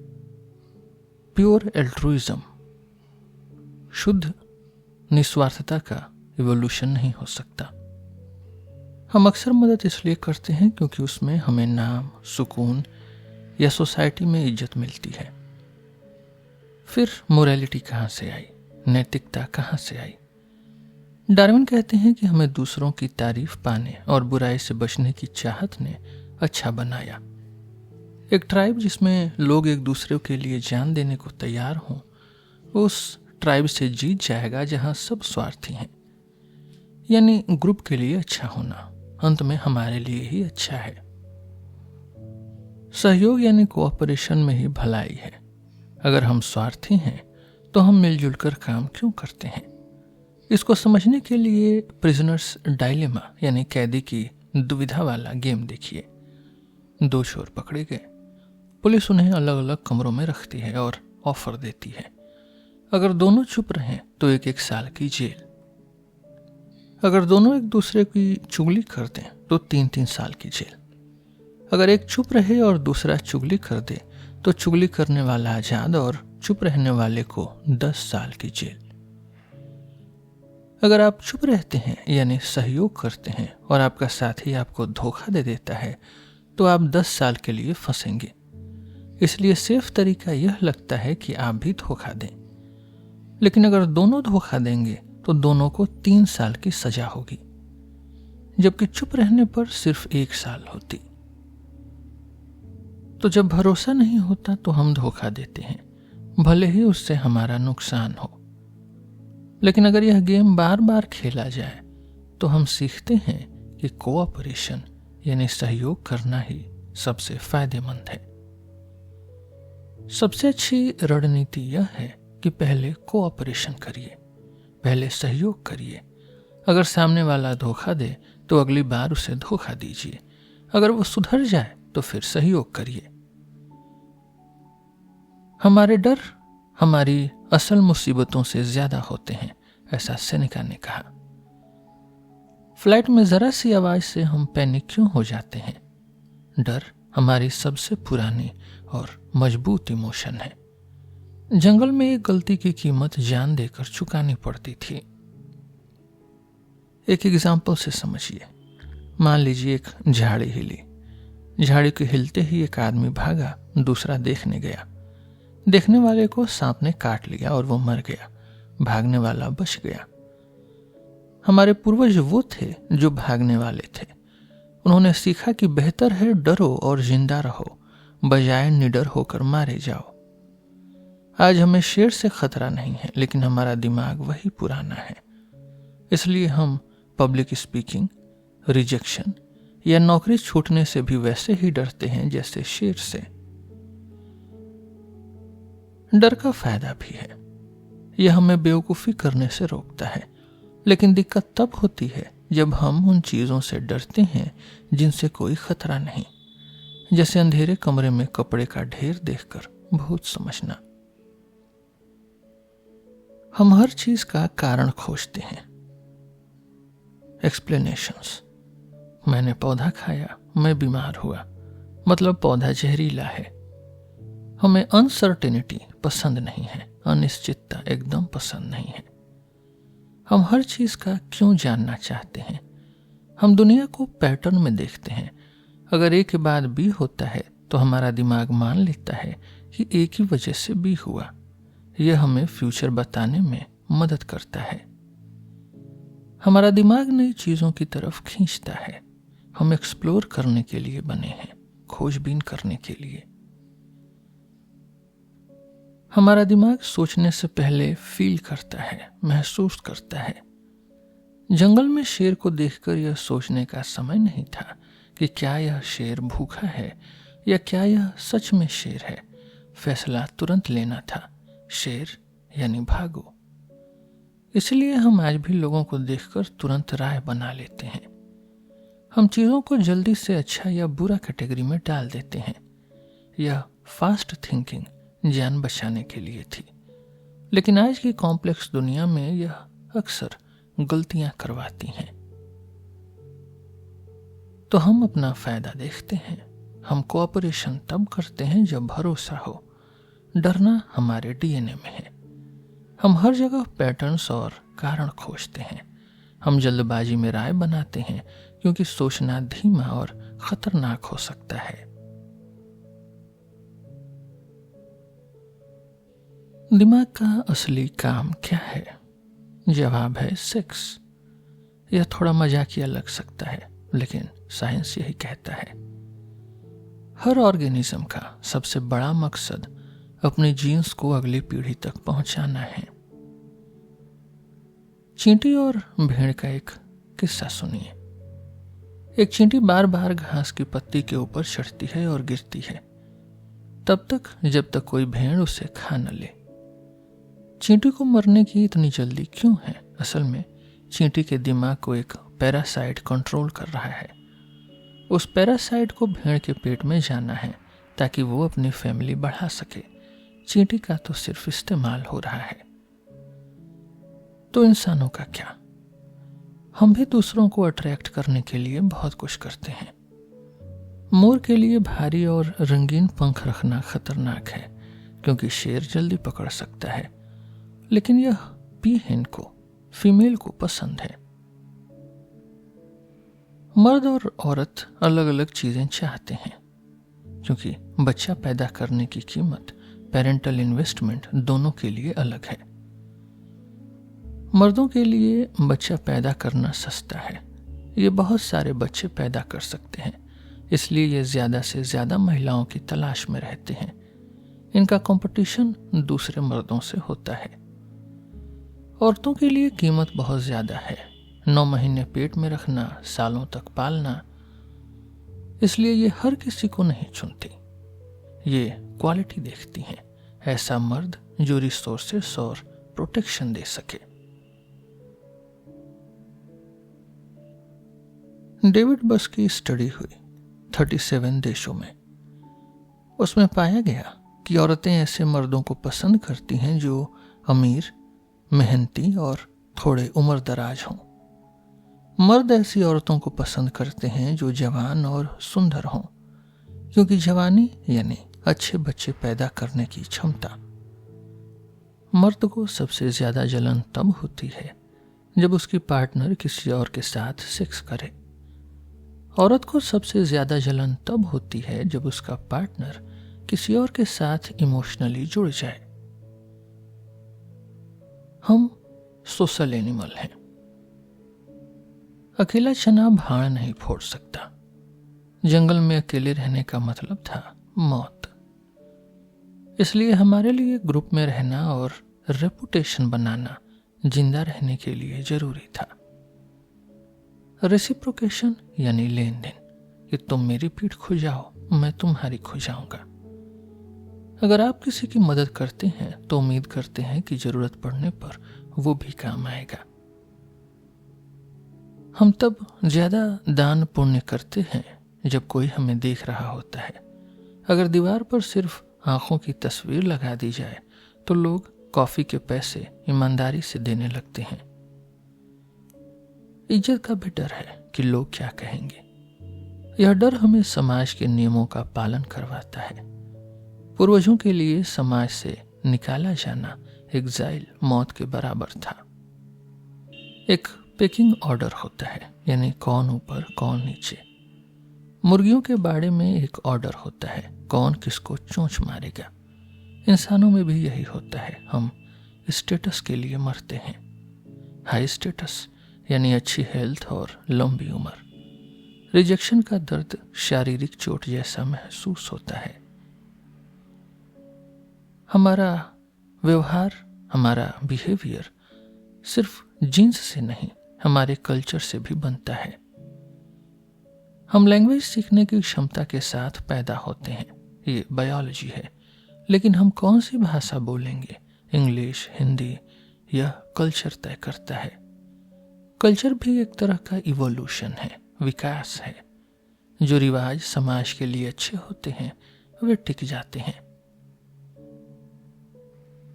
प्योर एल्ट्रुइज्म, शुद्ध निस्वार्थता का इवोल्यूशन नहीं हो सकता। हम अक्सर मदद इसलिए करते हैं क्योंकि उसमें हमें नाम, सुकून या सोसाइटी में इज्जत मिलती है। फिर मोरालिटी कहाँ से आई, नैतिकता कहाँ से आई? डार्विन कहते हैं कि हमें दूसरों की तारीफ पाने और बुराई से बचने की चाहत ने अच्छा बनाया। एक ट्राइब जिसमें लोग एक दूसरे के लिए जान देने को तैयार हों, उस ट्राइब से जीत जाएगा जहां सब स्वार्थी हैं। यानी ग्रुप के लिए अच्छा होना अंत में हमारे लिए ही अच्छा है। सहयोग यानी कोऑपरेशन में ही भलाई है। अगर हम स्वार्थी हैं तो हम मिलजुल कर काम क्यों करते हैं? इसको समझने के लिए प्रिजनर्स डायलेमा यानी कैदी की दुविधा वाला गेम देखिए। दो चोर पकड़े गए, पुलिस उन्हें अलग अलग कमरों में रखती है और ऑफर देती है। अगर दोनों चुप रहें तो एक साल की जेल। अगर दोनों एक दूसरे की चुगली कर दें तो 3 साल की जेल। अगर एक चुप रहे और दूसरा चुगली कर दे तो चुगली करने वाला आजाद और चुप रहने वाले को 10 साल की जेल। अगर आप चुप रहते हैं यानी सहयोग करते हैं और आपका साथी आपको धोखा दे देता है तो आप 10 साल के लिए फंसेंगे। इसलिए सेफ तरीका यह लगता है कि आप भी धोखा दें। लेकिन अगर दोनों धोखा देंगे तो दोनों को 3 साल की सजा होगी, जबकि चुप रहने पर सिर्फ 1 साल होती। तो जब भरोसा नहीं होता तो हम धोखा देते हैं, भले ही उससे हमारा नुकसान हो। लेकिन अगर यह गेम बार बार खेला जाए तो हम सीखते हैं कि कोऑपरेशन यानी सहयोग करना ही सबसे फायदेमंद है। सबसे अच्छी रणनीति यह है कि पहले कोऑपरेशन करिए, पहले सहयोग करिए। अगर सामने वाला धोखा दे तो अगली बार उसे धोखा दीजिए। अगर वो सुधर जाए तो फिर सहयोग करिए। हमारे डर हमारी असल मुसीबतों से ज्यादा होते हैं, ऐसा सेनेका ने कहा। फ्लाइट में जरा सी आवाज से हम पैनिक क्यों हो जाते हैं? डर हमारी सबसे पुरानी और मजबूत इमोशन है। जंगल में एक गलती की कीमत जान देकर चुकानी पड़ती थी। एक एग्जाम्पल से समझिए। मान लीजिए एक झाड़ी हिली। झाड़ी के हिलते ही एक आदमी भागा, दूसरा देखने गया। देखने वाले को सांप ने काट लिया और वो मर गया, भागने वाला बच गया। हमारे पूर्वज वो थे जो भागने वाले थे। उन्होंने सीखा कि बेहतर है डरो और जिंदा रहो, बजाय निडर होकर मारे जाओ। आज हमें शेर से खतरा नहीं है, लेकिन हमारा दिमाग वही पुराना है। इसलिए हम पब्लिक स्पीकिंग, रिजेक्शन या नौकरी छूटने से भी वैसे ही डरते हैं जैसे शेर से। डर का फायदा भी है, यह हमें बेवकूफी करने से रोकता है। लेकिन दिक्कत तब होती है जब हम उन चीजों से डरते हैं जिनसे कोई खतरा नहीं, जैसे अंधेरे कमरे में कपड़े का ढेर देखकर भूत समझना। हम हर चीज का कारण खोजते हैं, एक्सप्लेनेशंस। मैंने पौधा खाया, मैं बीमार हुआ, मतलब पौधा जहरीला है। हमें अनसर्टेनिटी पसंद नहीं है, अनिश्चितता एकदम पसंद नहीं है। हम हर चीज का क्यों जानना चाहते हैं। हम दुनिया को पैटर्न में देखते हैं। अगर ए के बाद बी होता है तो हमारा दिमाग मान लेता है कि ए की वजह से बी हुआ। यह हमें फ्यूचर बताने में मदद करता है। हमारा दिमाग नई चीजों की तरफ खींचता है। हम एक्सप्लोर करने के लिए बने हैं, खोजबीन करने के लिए। हमारा दिमाग सोचने से पहले फील करता है, महसूस करता है। जंगल में शेर को देखकर यह सोचने का समय नहीं था कि क्या यह शेर भूखा है या क्या यह सच में शेर है। फैसला तुरंत लेना था, शेर यानी भागो। इसलिए हम आज भी लोगों को देखकर तुरंत राय बना लेते हैं। हम चीज़ों को जल्दी से अच्छा या बुरा कैटेगरी में डाल देते हैं। यह फास्ट थिंकिंग जान बचाने के लिए थी, लेकिन आज की कॉम्प्लेक्स दुनिया में यह अक्सर गलतियां करवाती हैं। तो हम अपना फायदा देखते हैं। हम कोऑपरेशन तब करते हैं जब भरोसा हो। डरना हमारे डीएनए में है। हम हर जगह पैटर्न्स और कारण खोजते हैं। हम जल्दबाजी में राय बनाते हैं क्योंकि सोचना धीमा और खतरनाक हो सकता है। दिमाग का असली काम क्या है? जवाब है सेक्स। यह थोड़ा मजाकिया लग सकता है, लेकिन साइंस यही कहता है। हर ऑर्गेनिज्म का सबसे बड़ा मकसद अपने जीन्स को अगली पीढ़ी तक पहुंचाना है। चींटी और भेड़ का एक किस्सा सुनिए। एक चींटी बार बार घास की पत्ती के ऊपर चढ़ती है और गिरती है, तब तक जब तक कोई भेड़ उसे खा न ले। चींटी को मरने की इतनी जल्दी क्यों है? असल में चींटी के दिमाग को एक पैरासाइट कंट्रोल कर रहा है। उस पैरासाइट को भेड़ के पेट में जाना है ताकि वो अपनी फैमिली बढ़ा सके। चींटी का तो सिर्फ इस्तेमाल हो रहा है। तो इंसानों का क्या? हम भी दूसरों को अट्रैक्ट करने के लिए बहुत कुछ करते हैं। मोर के लिए भारी और रंगीन पंख रखना खतरनाक है क्योंकि शेर जल्दी पकड़ सकता है, लेकिन यह पीहेन को, फीमेल को पसंद है। मर्द और औरत अलग अलग चीजें चाहते हैं क्योंकि बच्चा पैदा करने की कीमत, पेरेंटल इन्वेस्टमेंट दोनों के लिए अलग है। मर्दों के लिए बच्चा पैदा करना सस्ता है। ये बहुत सारे बच्चे पैदा कर सकते हैं, इसलिए ये ज्यादा से ज्यादा महिलाओं की तलाश में रहते हैं। इनका कंपटीशन दूसरे मर्दों से होता है। औरतों के लिए कीमत बहुत ज्यादा है। 9 महीने पेट में रखना, सालों तक पालना, इसलिए ये हर किसी को नहीं चुनती। ये क्वालिटी देखती हैं, ऐसा मर्द जो रिसोर्सेस और प्रोटेक्शन दे सके। डेविड बस की स्टडी हुई 37 देशों में। उसमें पाया गया कि औरतें ऐसे मर्दों को पसंद करती हैं जो अमीर, मेहनती और थोड़े उम्र दराज हों। मर्द ऐसी औरतों को पसंद करते हैं जो जवान और सुंदर हों, क्योंकि जवानी यानी अच्छे बच्चे पैदा करने की क्षमता। मर्द को सबसे ज्यादा जलन तब होती है जब उसकी पार्टनर किसी और के साथ सेक्स करे। औरत को सबसे ज्यादा जलन तब होती है जब उसका पार्टनर किसी और के साथ इमोशनली जुड़ जाए। हम सोशल एनिमल हैं। अकेला चना भाड़ नहीं फोड़ सकता। जंगल में अकेले रहने का मतलब था मौत। इसलिए हमारे लिए ग्रुप में रहना और रेपुटेशन बनाना जिंदा रहने के लिए जरूरी था। रेसिप्रोकेशन यानी लेन देन, कि तुम मेरी पीठ खुजाओ, मैं तुम्हारी खुजाऊंगा। अगर आप किसी की मदद करते हैं तो उम्मीद करते हैं कि जरूरत पड़ने पर वो भी काम आएगा। हम तब ज्यादा दान पुण्य करते हैं जब कोई हमें देख रहा होता है। अगर दीवार पर सिर्फ आंखों की तस्वीर लगा दी जाए तो लोग कॉफी के पैसे ईमानदारी से देने लगते हैं। इज्जत का भी डर है कि लोग क्या कहेंगे। यह डर हमें समाज के नियमों का पालन करवाता है। पूर्वजों के लिए समाज से निकाला जाना एग्जाइल, मौत के बराबर था। एक पेकिंग ऑर्डर होता है, यानी कौन ऊपर कौन नीचे। मुर्गियों के बाड़े में एक ऑर्डर होता है, कौन किसको चोंच मारेगा। इंसानों में भी यही होता है। हम स्टेटस के लिए मरते हैं। हाई स्टेटस यानी अच्छी हेल्थ और लंबी उम्र। रिजेक्शन का दर्द शारीरिक चोट जैसा महसूस होता है। हमारा व्यवहार, हमारा बिहेवियर सिर्फ जीन्स से नहीं, हमारे कल्चर से भी बनता है। हम लैंग्वेज सीखने की क्षमता के साथ पैदा होते हैं, ये बायोलॉजी है। लेकिन हम कौन सी भाषा बोलेंगे, इंग्लिश, हिंदी, यह कल्चर तय करता है। कल्चर भी एक तरह का इवोल्यूशन है, विकास है। जो रिवाज समाज के लिए अच्छे होते हैं वे टिक जाते हैं।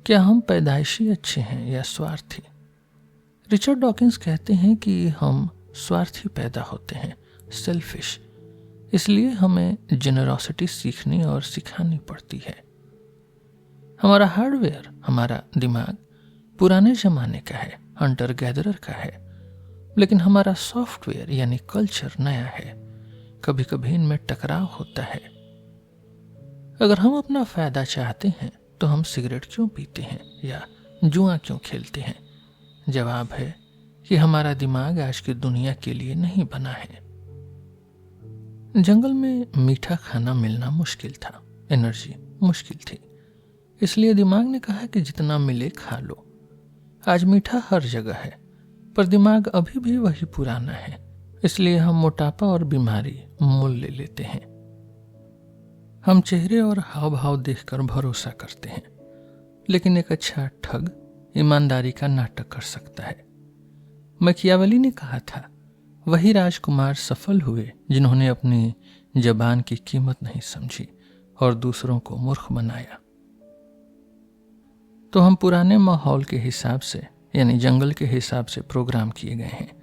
क्या हम पैदाइशी अच्छे हैं या स्वार्थी? रिचर्ड डॉकिंस कहते हैं कि हम स्वार्थी पैदा होते हैं, सेल्फिश। इसलिए हमें जेनरोसिटी सीखनी और सिखानी पड़ती है। हमारा हार्डवेयर, हमारा दिमाग पुराने जमाने का है, हंटर गैदरर का है। लेकिन हमारा सॉफ्टवेयर यानी कल्चर नया है। कभी कभी इनमें टकराव होता है। अगर हम अपना फायदा चाहते हैं तो हम सिगरेट क्यों पीते हैं या जुआ क्यों खेलते हैं? जवाब है कि हमारा दिमाग आज की दुनिया के लिए नहीं बना है। जंगल में मीठा खाना मिलना मुश्किल था, एनर्जी मुश्किल थी। इसलिए दिमाग ने कहा कि जितना मिले खा लो। आज मीठा हर जगह है, पर दिमाग अभी भी वही पुराना है। इसलिए हम मोटापा और बीमारी मोल ले लेते हैं। हम चेहरे और हाव भाव देखकर भरोसा करते हैं, लेकिन एक अच्छा ठग ईमानदारी का नाटक कर सकता है। मैकियावेली ने कहा था, वही राजकुमार सफल हुए जिन्होंने अपनी जबान की कीमत नहीं समझी और दूसरों को मूर्ख बनाया। तो हम पुराने माहौल के हिसाब से यानी जंगल के हिसाब से प्रोग्राम किए गए हैं।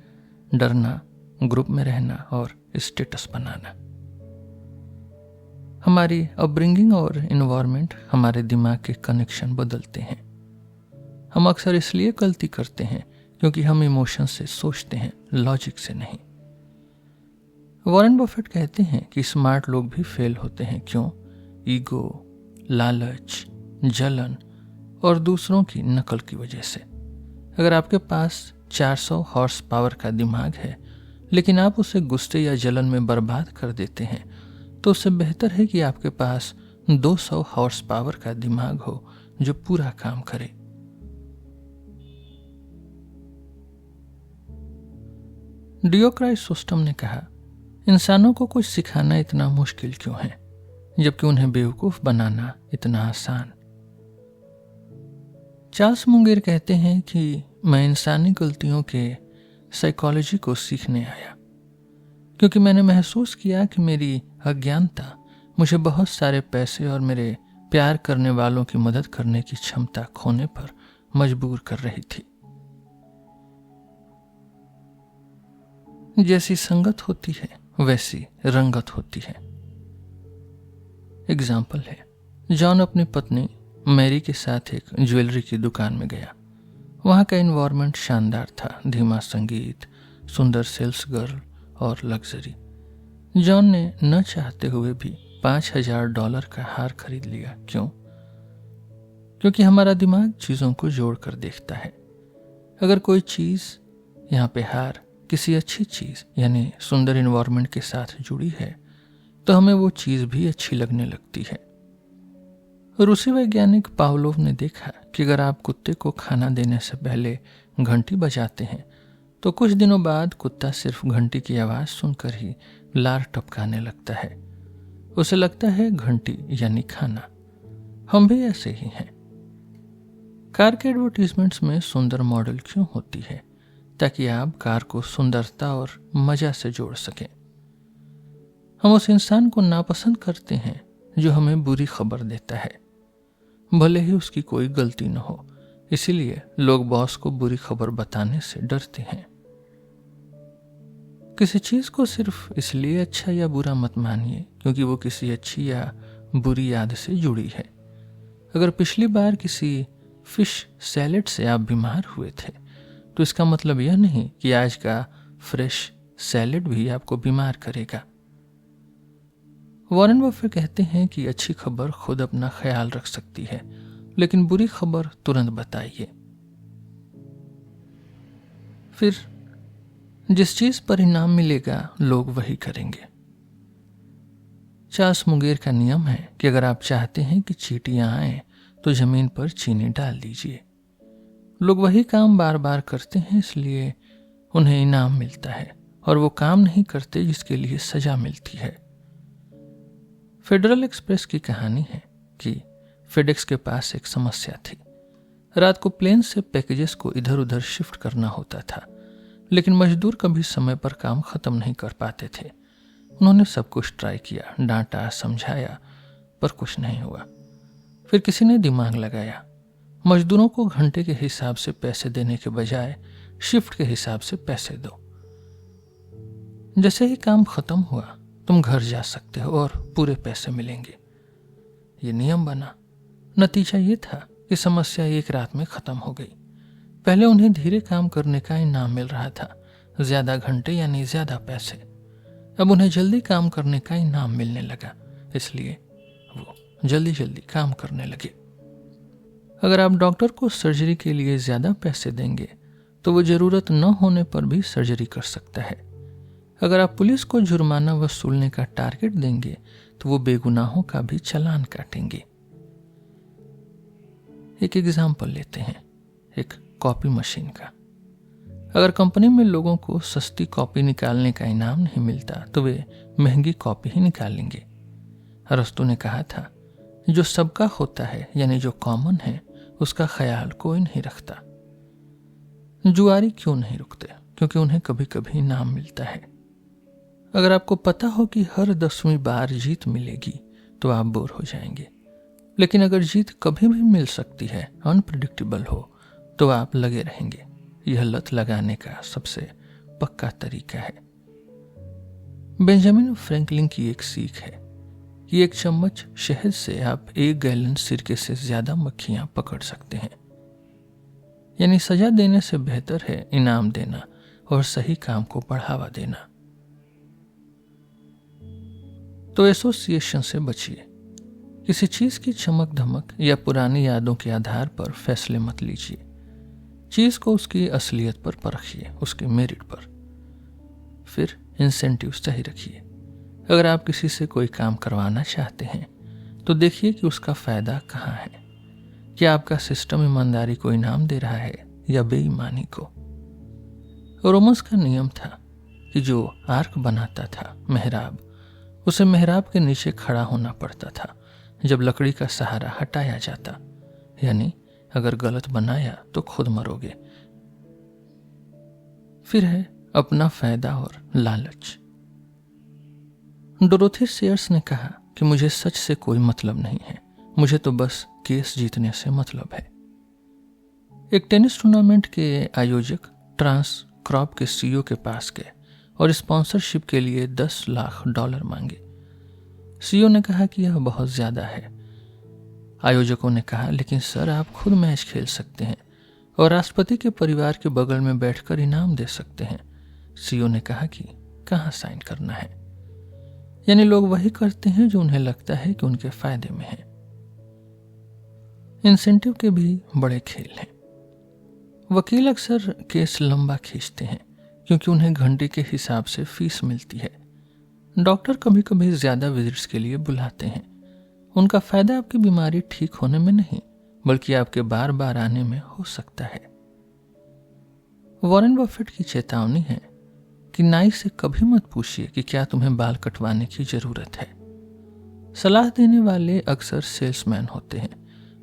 डरना, ग्रुप में रहना और स्टेटस बनाना। हमारी अपब्रिंगिंग और एनवायरनमेंट हमारे दिमाग के कनेक्शन बदलते हैं। हम अक्सर इसलिए गलती करते हैं क्योंकि हम इमोशन से सोचते हैं, लॉजिक से नहीं। वॉरेन बफेट कहते हैं कि स्मार्ट लोग भी फेल होते हैं। क्यों? ईगो, लालच, जलन और दूसरों की नकल की वजह से। अगर आपके पास 400 हॉर्स पावर का दिमाग है, लेकिन आप उसे गुस्से या जलन में बर्बाद कर देते हैं, तो उससे बेहतर है कि आपके पास 200 हॉर्स पावर का दिमाग हो जो पूरा काम करे। डियो क्राइसोस्टम ने कहा, इंसानों को कुछ सिखाना इतना मुश्किल क्यों है, जबकि उन्हें बेवकूफ बनाना इतना आसान। चार्ल्स मुंगेर कहते हैं कि मैं इंसानी गलतियों के साइकोलॉजी को सीखने आया, क्योंकि मैंने महसूस किया कि मेरी अज्ञानता मुझे बहुत सारे पैसे और मेरे प्यार करने वालों की मदद करने की क्षमता खोने पर मजबूर कर रही थी। जैसी संगत होती है वैसी रंगत होती है। एग्जाम्पल है, जॉन अपनी पत्नी मैरी के साथ एक ज्वेलरी की दुकान में गया। वहाँ का एनवायरनमेंट शानदार था, धीमा संगीत, सुंदर सेल्स गर्ल और लग्जरी। जॉन ने न चाहते हुए भी $5000 का हार खरीद लिया। क्यों? क्योंकि हमारा दिमाग चीज़ों को जोड़कर देखता है। अगर कोई चीज़, यहाँ पे हार, किसी अच्छी चीज़ यानी सुंदर एनवायरनमेंट के साथ जुड़ी है तो हमें वो चीज़ भी अच्छी लगने लगती है। रूसी वैज्ञानिक पावलोव ने देखा कि अगर आप कुत्ते को खाना देने से पहले घंटी बजाते हैं तो कुछ दिनों बाद कुत्ता सिर्फ घंटी की आवाज़ सुनकर ही लार टपकाने लगता है। उसे लगता है घंटी यानी खाना। हम भी ऐसे ही हैं। कार के एडवर्टीजमेंट्स में सुंदर मॉडल क्यों होती है? ताकि आप कार को सुंदरता और मजा से जोड़ सकें। हम उस इंसान को नापसंद करते हैं जो हमें बुरी खबर देता है, भले ही उसकी कोई गलती न हो। इसीलिए लोग बॉस को बुरी खबर बताने से डरते हैं। किसी चीज को सिर्फ इसलिए अच्छा या बुरा मत मानिए क्योंकि वो किसी अच्छी या बुरी याद से जुड़ी है। अगर पिछली बार किसी फिश सैलेड से आप बीमार हुए थे तो इसका मतलब यह नहीं कि आज का फ्रेश सैलेड भी आपको बीमार करेगा। वॉरेन बफेट कहते हैं कि अच्छी खबर खुद अपना ख्याल रख सकती है, लेकिन बुरी खबर तुरंत बताइए। फिर जिस चीज पर इनाम मिलेगा लोग वही करेंगे। चार्ल्स मुंगेर का नियम है कि अगर आप चाहते हैं कि चींटियां आएं तो जमीन पर चीनी डाल दीजिए। लोग वही काम बार बार करते हैं, इसलिए उन्हें इनाम मिलता है, और वो काम नहीं करते जिसके लिए सजा मिलती है। फेडरल एक्सप्रेस की कहानी है कि फेडेक्स के पास एक समस्या थी। रात को प्लेन से पैकेजेस को इधर उधर शिफ्ट करना होता था, लेकिन मजदूर कभी समय पर काम खत्म नहीं कर पाते थे। उन्होंने सब कुछ ट्राई किया, डांटा, समझाया, पर कुछ नहीं हुआ। फिर किसी ने दिमाग लगाया, मजदूरों को घंटे के हिसाब से पैसे देने के बजाय शिफ्ट के हिसाब से पैसे दो। जैसे ही काम खत्म हुआ तुम घर जा सकते हो और पूरे पैसे मिलेंगे। ये नियम बना। नतीजा ये था कि समस्या एक रात में खत्म हो गई। पहले उन्हें धीरे काम करने का इनाम मिल रहा था, ज्यादा घंटे यानी ज्यादा पैसे। अब उन्हें जल्दी काम करने का इनाम मिलने लगा, इसलिए वो जल्दी जल्दी काम करने लगे। अगर आप डॉक्टर को सर्जरी के लिए ज्यादा पैसे देंगे तो वो जरूरत न होने पर भी सर्जरी कर सकता है। अगर आप पुलिस को जुर्माना वसूलने का टारगेट देंगे तो वो बेगुनाहों का भी चालान काटेंगे। एक एग्जाम्पल लेते हैं, एक कॉपी मशीन का। अगर कंपनी में लोगों को सस्ती कॉपी निकालने का इनाम नहीं मिलता तो वे महंगी कॉपी ही निकालेंगे। अरस्तु ने कहा था, जो सबका होता है यानी जो कॉमन है उसका ख्याल कोई नहीं रखता। जुआरी क्यों नहीं रुकते? क्योंकि उन्हें कभी कभी इनाम मिलता है। अगर आपको पता हो कि हर 10वीं बार जीत मिलेगी तो आप बोर हो जाएंगे, लेकिन अगर जीत कभी भी मिल सकती है, अनप्रिडिक्टेबल हो, तो आप लगे रहेंगे। यह लत लगाने का सबसे पक्का तरीका है। बेंजामिन फ्रैंकलिन की एक सीख है कि 1 चम्मच शहद से आप 1 गैलन सिरके से ज्यादा मक्खियां पकड़ सकते हैं। यानी सजा देने से बेहतर है इनाम देना और सही काम को बढ़ावा देना। तो एसोसिएशन से बचिए। किसी चीज की चमक धमक या पुरानी यादों के आधार पर फैसले मत लीजिए। चीज को उसकी असलियत पर परखिए, उसके मेरिट पर। फिर इंसेंटिव सही रखिए। अगर आप किसी से कोई काम करवाना चाहते हैं तो देखिए कि उसका फायदा कहाँ है। क्या आपका सिस्टम ईमानदारी को इनाम दे रहा है या बेईमानी को? रोमन्स का नियम था कि जो आर्क बनाता था, मेहराब, उसे मेहराब के नीचे खड़ा होना पड़ता था जब लकड़ी का सहारा हटाया जाता। यानी अगर गलत बनाया तो खुद मरोगे। फिर है अपना फायदा और लालच। डोरोथी सेयर्स ने कहा कि मुझे सच से कोई मतलब नहीं है, मुझे तो बस केस जीतने से मतलब है। एक टेनिस टूर्नामेंट के आयोजक ट्रांस क्रॉप के सीईओ के पास गए और स्पॉन्सरशिप के लिए $10 लाख मांगे। सीईओ ने कहा कि यह बहुत ज्यादा है। आयोजकों ने कहा, लेकिन सर आप खुद मैच खेल सकते हैं और राष्ट्रपति के परिवार के बगल में बैठकर इनाम दे सकते हैं। सीईओ ने कहा कि कहाँ साइन करना है। यानी लोग वही करते हैं जो उन्हें लगता है कि उनके फायदे में है। इंसेंटिव के भी बड़े खेल हैं। वकील अक्सर केस लंबा खींचते हैं क्योंकि उन्हें घंटे के हिसाब से फीस मिलती है। डॉक्टर कभी कभी ज्यादा विजिट्स के लिए बुलाते हैं। उनका फायदा आपकी बीमारी ठीक होने में नहीं, बल्कि आपके बार बार आने में हो सकता है। वॉरेन बफेट की चेतावनी है कि नाई से कभी मत पूछिए कि क्या तुम्हें बाल कटवाने की जरूरत है। सलाह देने वाले अक्सर सेल्समैन होते हैं।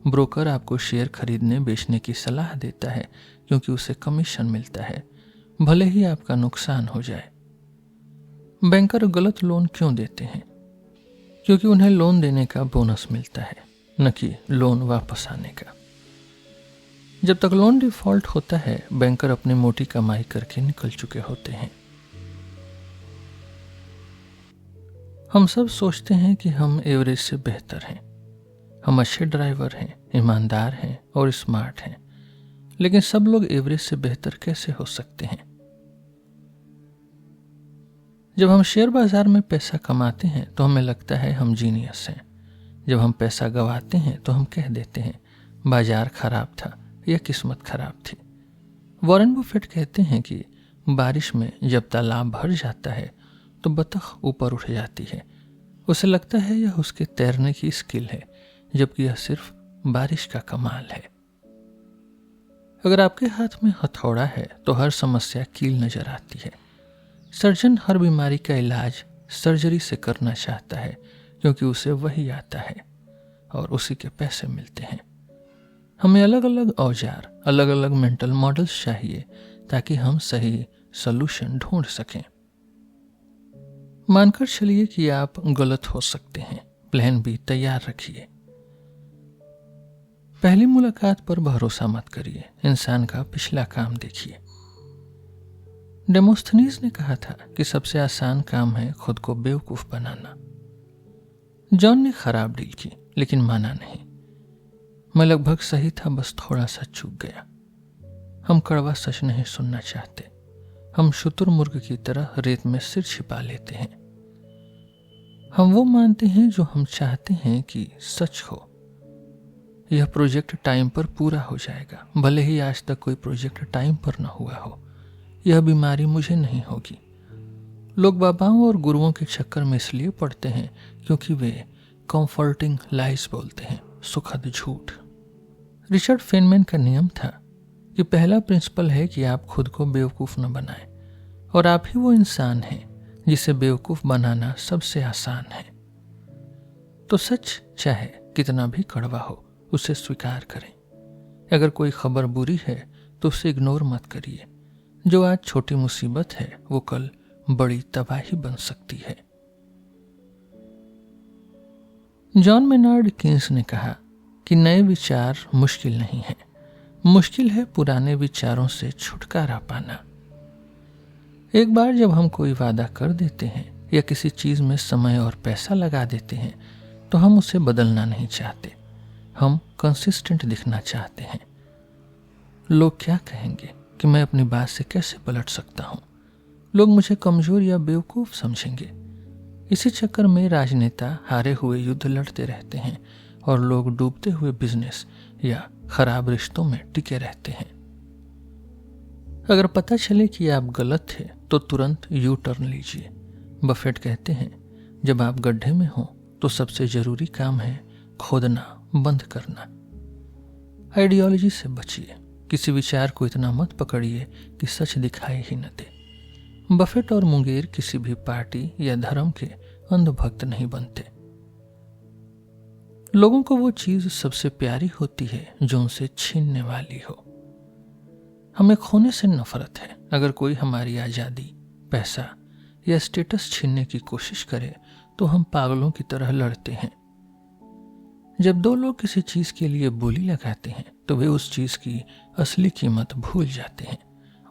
ब्रोकर आपको शेयर खरीदने बेचने की सलाह देता है क्योंकि उसे कमीशन मिलता है, भले ही आपका नुकसान हो जाए। बैंकर गलत लोन क्यों देते हैं? क्योंकि उन्हें लोन देने का बोनस मिलता है, न कि लोन वापस आने का। जब तक लोन डिफॉल्ट होता है, बैंकर अपनी मोटी कमाई करके निकल चुके होते हैं। हम सब सोचते हैं कि हम एवरेज से बेहतर हैं। हम अच्छे ड्राइवर हैं, ईमानदार हैं और स्मार्ट हैं, लेकिन सब लोग एवरेज से बेहतर कैसे हो सकते हैं? जब हम शेयर बाजार में पैसा कमाते हैं तो हमें लगता है हम जीनियस हैं। जब हम पैसा गंवाते हैं तो हम कह देते हैं बाजार खराब था या किस्मत खराब थी। वॉरेन बफेट कहते हैं कि बारिश में जब तालाब भर जाता है तो बतख ऊपर उठ जाती है। उसे लगता है यह उसके तैरने की स्किल है, जबकि यह सिर्फ बारिश का कमाल है। अगर आपके हाथ में हथौड़ा है तो हर समस्या कील नजर आती है। सर्जन हर बीमारी का इलाज सर्जरी से करना चाहता है क्योंकि उसे वही आता है और उसी के पैसे मिलते हैं। हमें अलग अलग औजार, अलग अलग मेंटल मॉडल्स चाहिए ताकि हम सही सॉल्यूशन ढूंढ सकें। मानकर चलिए कि आप गलत हो सकते हैं, प्लान भी तैयार रखिए। पहली मुलाकात पर भरोसा मत करिए, इंसान का पिछला काम देखिए। डेमोस्थनीज ने कहा था कि सबसे आसान काम है खुद को बेवकूफ बनाना। जॉन ने खराब डील की लेकिन माना नहीं। मैं लगभग सही था, बस थोड़ा सा चूक गया। हम कड़वा सच नहीं सुनना चाहते। हम शुतुरमुर्ग की तरह रेत में सिर छिपा लेते हैं। हम वो मानते हैं जो हम चाहते हैं कि सच हो। यह प्रोजेक्ट टाइम पर पूरा हो जाएगा, भले ही आज तक कोई प्रोजेक्ट टाइम पर न हुआ हो। यह बीमारी मुझे नहीं होगी। लोग बाबाओं और गुरुओं के चक्कर में इसलिए पड़ते हैं क्योंकि वे कंफर्टिंग लाइज बोलते हैं, सुखद झूठ। रिचर्ड फेनमैन का नियम था कि पहला प्रिंसिपल है कि आप खुद को बेवकूफ न बनाएं, और आप ही वो इंसान हैं जिसे बेवकूफ बनाना सबसे आसान है। तो सच चाहे कितना भी कड़वा हो, उसे स्वीकार करें। अगर कोई खबर बुरी है तो उसे इग्नोर मत करिए। जो आज छोटी मुसीबत है वो कल बड़ी तबाही बन सकती है। जॉन मेनार्ड कीन्स ने कहा कि नए विचार मुश्किल नहीं है, मुश्किल है पुराने विचारों से छुटकारा पाना। एक बार जब हम कोई वादा कर देते हैं या किसी चीज में समय और पैसा लगा देते हैं तो हम उसे बदलना नहीं चाहते। हम कंसिस्टेंट दिखना चाहते हैं। लोग क्या कहेंगे कि मैं अपनी बात से कैसे पलट सकता हूं? लोग मुझे कमजोर या बेवकूफ समझेंगे। इसी चक्कर में राजनेता हारे हुए युद्ध लड़ते रहते हैं और लोग डूबते हुए बिजनेस या खराब रिश्तों में टिके रहते हैं। अगर पता चले कि आप गलत थे तो तुरंत यू टर्न लीजिए। बफेट कहते हैं, जब आप गड्ढे में हो तो सबसे जरूरी काम है खोदना बंद करना। आइडियोलॉजी से बचिए। किसी विचार को इतना मत पकड़िए कि सच दिखाई ही न दे। बफेट और मुंगेर किसी भी पार्टी या धर्म के अंधभक्त नहीं बनते। लोगों को वो चीज सबसे प्यारी होती है जो उनसे छीनने वाली हो। हमें खोने से नफरत है। अगर कोई हमारी आजादी, पैसा या स्टेटस छीनने की कोशिश करे तो हम पागलों की तरह लड़ते हैं। जब दो लोग किसी चीज के लिए बोली लगाते हैं तो वे उस चीज की असली कीमत भूल जाते हैं।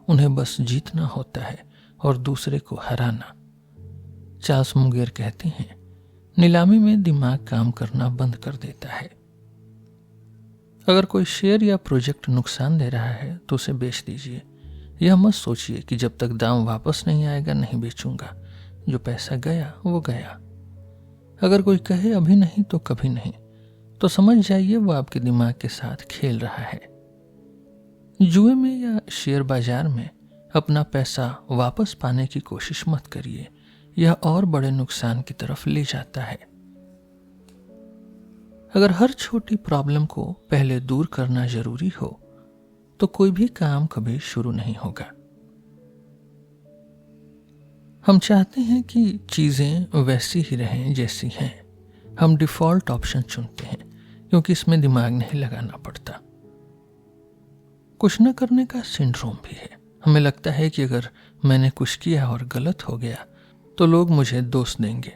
उन्हें बस जीतना होता है और दूसरे को हराना। चार्ल्स मुंगेर कहते हैं, नीलामी में दिमाग काम करना बंद कर देता है। अगर कोई शेयर या प्रोजेक्ट नुकसान दे रहा है तो उसे बेच दीजिए। यह मत सोचिए कि जब तक दाम वापस नहीं आएगा नहीं बेचूंगा। जो पैसा गया वो गया। अगर कोई कहे अभी नहीं तो कभी नहीं, तो समझ जाइए वो आपके दिमाग के साथ खेल रहा है। जुए में या शेयर बाजार में अपना पैसा वापस पाने की कोशिश मत करिए। यह और बड़े नुकसान की तरफ ले जाता है। अगर हर छोटी प्रॉब्लम को पहले दूर करना जरूरी हो तो कोई भी काम कभी शुरू नहीं होगा। हम चाहते हैं कि चीजें वैसी ही रहें जैसी हैं। हम डिफॉल्ट ऑप्शन चुनते हैं क्योंकि इसमें दिमाग नहीं लगाना पड़ता। कुछ न करने का सिंड्रोम भी है। हमें लगता है कि अगर मैंने कुछ किया और गलत हो गया तो लोग मुझे दोष देंगे,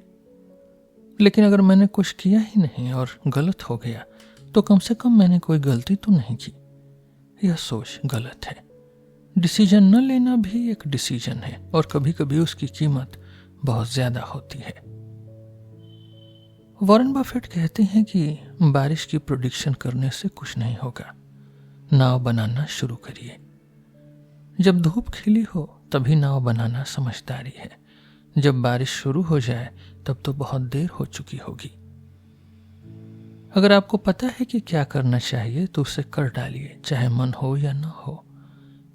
लेकिन अगर मैंने कुछ किया ही नहीं और गलत हो गया तो कम से कम मैंने कोई गलती तो नहीं की। यह सोच गलत है। डिसीजन न लेना भी एक डिसीजन है और कभी कभी उसकी कीमत बहुत ज्यादा होती है। वॉरेन बफेट कहते हैं कि बारिश की प्रेडिक्शन करने से कुछ नहीं होगा। नाव बनाना शुरू करिए। जब धूप खिली हो तभी नाव बनाना समझदारी है। जब बारिश शुरू हो जाए तब तो बहुत देर हो चुकी होगी। अगर आपको पता है कि क्या करना चाहिए तो उसे कर डालिए, चाहे मन हो या न हो।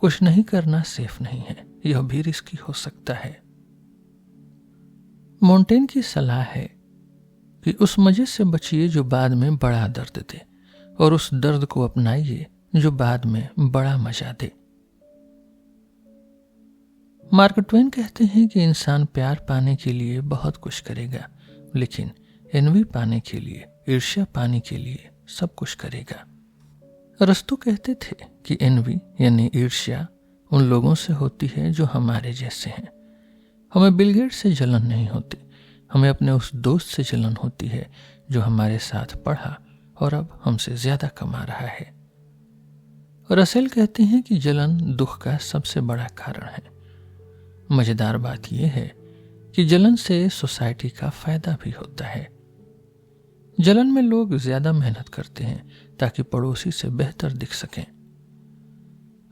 कुछ नहीं करना सेफ नहीं है, यह भी रिस्की हो सकता है। मोंटेन की सलाह है कि उस मजे से बचिए जो बाद में बड़ा दर्द दे। और उस दर्द को अपनाइए जो बाद में बड़ा मजा दे। मार्क ट्वेन कहते हैं कि इंसान प्यार पाने के लिए बहुत कुछ करेगा, लेकिन एनवी पाने के लिए, ईर्ष्या पाने के लिए सब कुछ करेगा। अरस्तु कहते थे कि एनवी यानी ईर्ष्या उन लोगों से होती है जो हमारे जैसे हैं। हमें बिल गेट्स से जलन नहीं होती, हमें अपने उस दोस्त से जलन होती है जो हमारे साथ पढ़ा और अब हमसे ज्यादा कमा रहा है। रसेल कहते हैं कि जलन दुख का सबसे बड़ा कारण है। मजेदार बात यह है कि जलन से सोसाइटी का फायदा भी होता है। जलन में लोग ज्यादा मेहनत करते हैं ताकि पड़ोसी से बेहतर दिख सकें।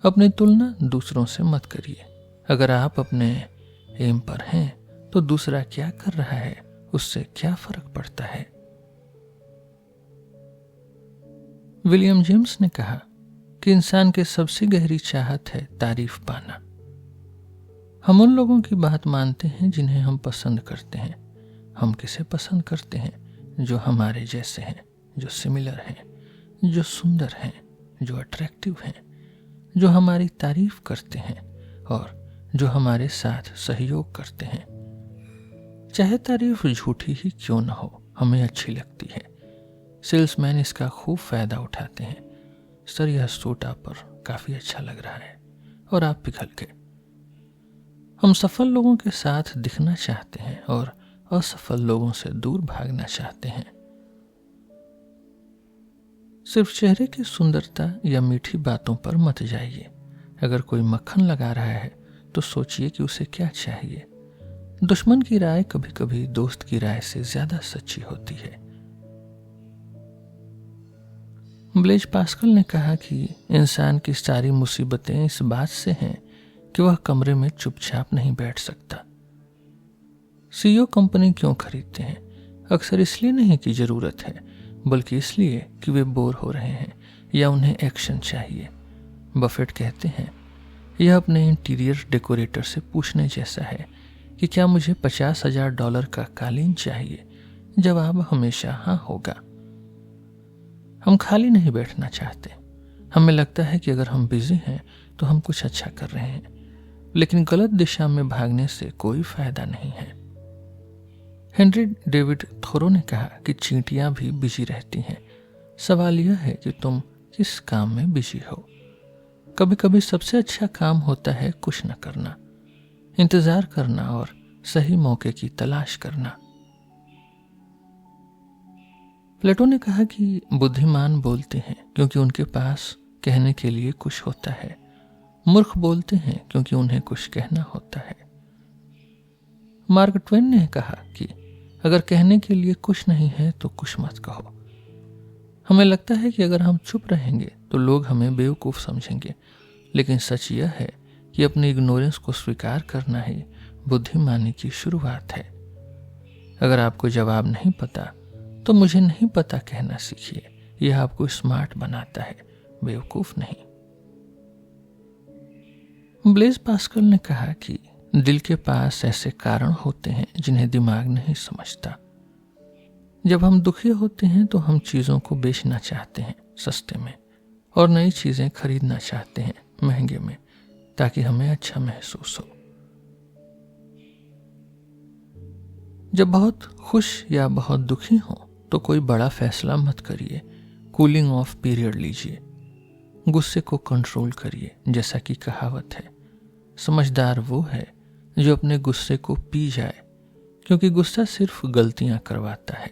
अपनी तुलना दूसरों से मत करिए। अगर आप अपने एम पर हैं तो दूसरा क्या कर रहा है उससे क्या फर्क पड़ता है। विलियम जेम्स ने कहा कि इंसान की सबसे गहरी चाहत है तारीफ पाना। हम उन लोगों की बात मानते हैं जिन्हें हम पसंद करते हैं। हम किसे पसंद करते हैं? जो हमारे जैसे हैं, जो सिमिलर हैं, जो सुंदर हैं, जो अट्रैक्टिव हैं, जो हमारी तारीफ करते हैं और जो हमारे साथ सहयोग करते हैं। चाहे तारीफ झूठी ही क्यों न हो, हमें अच्छी लगती है। सेल्समैन इसका खूब फायदा उठाते हैं। सर, यह सूट आप पर काफी अच्छा लग रहा है, और आप पिघल गए। हम सफल लोगों के साथ दिखना चाहते हैं और असफल लोगों से दूर भागना चाहते हैं। सिर्फ चेहरे की सुंदरता या मीठी बातों पर मत जाइए। अगर कोई मक्खन लगा रहा है तो सोचिए कि उसे क्या चाहिए। दुश्मन की राय कभी कभी दोस्त की राय से ज्यादा सच्ची होती है। ब्लेज पास्कल ने कहा कि इंसान की सारी मुसीबतें इस बात से हैं कि वह कमरे में चुपचाप नहीं बैठ सकता। सीईओ कंपनी क्यों खरीदते हैं? अक्सर इसलिए नहीं कि जरूरत है, बल्कि इसलिए कि वे बोर हो रहे हैं या उन्हें एक्शन चाहिए। बफेट कहते हैं, यह अपने इंटीरियर डेकोरेटर से पूछने जैसा है कि क्या मुझे $50,000 का कालीन चाहिए। जवाब हमेशा हाँ होगा। हम खाली नहीं बैठना चाहते। हमें लगता है कि अगर हम बिजी हैं तो हम कुछ अच्छा कर रहे हैं, लेकिन गलत दिशा में भागने से कोई फायदा नहीं है। हेनरी डेविड थोरो ने कहा कि चींटियां भी बिजी रहती हैं। सवाल यह है कि तुम किस काम में बिजी हो। कभी कभी सबसे अच्छा काम होता है कुछ न करना, इंतजार करना और सही मौके की तलाश करना। प्लेटो ने कहा कि बुद्धिमान बोलते हैं क्योंकि उनके पास कहने के लिए कुछ होता है। मूर्ख बोलते हैं क्योंकि उन्हें कुछ कहना होता है। मार्क ट्वेन ने कहा कि अगर कहने के लिए कुछ नहीं है तो कुछ मत कहो। हमें लगता है कि अगर हम चुप रहेंगे तो लोग हमें बेवकूफ समझेंगे, लेकिन सच यह है कि अपनी इग्नोरेंस को स्वीकार करना ही बुद्धिमानी की शुरुआत है। अगर आपको जवाब नहीं पता तो मुझे नहीं पता कहना सीखिए। यह आपको स्मार्ट बनाता है, बेवकूफ नहीं। ब्लेज पास्कल ने कहा कि दिल के पास ऐसे कारण होते हैं जिन्हें दिमाग नहीं समझता। जब हम दुखी होते हैं तो हम चीजों को बेचना चाहते हैं सस्ते में और नई चीजें खरीदना चाहते हैं महंगे में, ताकि हमें अच्छा महसूस हो। जब बहुत खुश या बहुत दुखी हो तो कोई बड़ा फैसला मत करिए। कूलिंग ऑफ पीरियड लीजिए। गुस्से को कंट्रोल करिए। जैसा कि कहावत है, समझदार वो है जो अपने गुस्से को पी जाए, क्योंकि गुस्सा सिर्फ गलतियां करवाता है।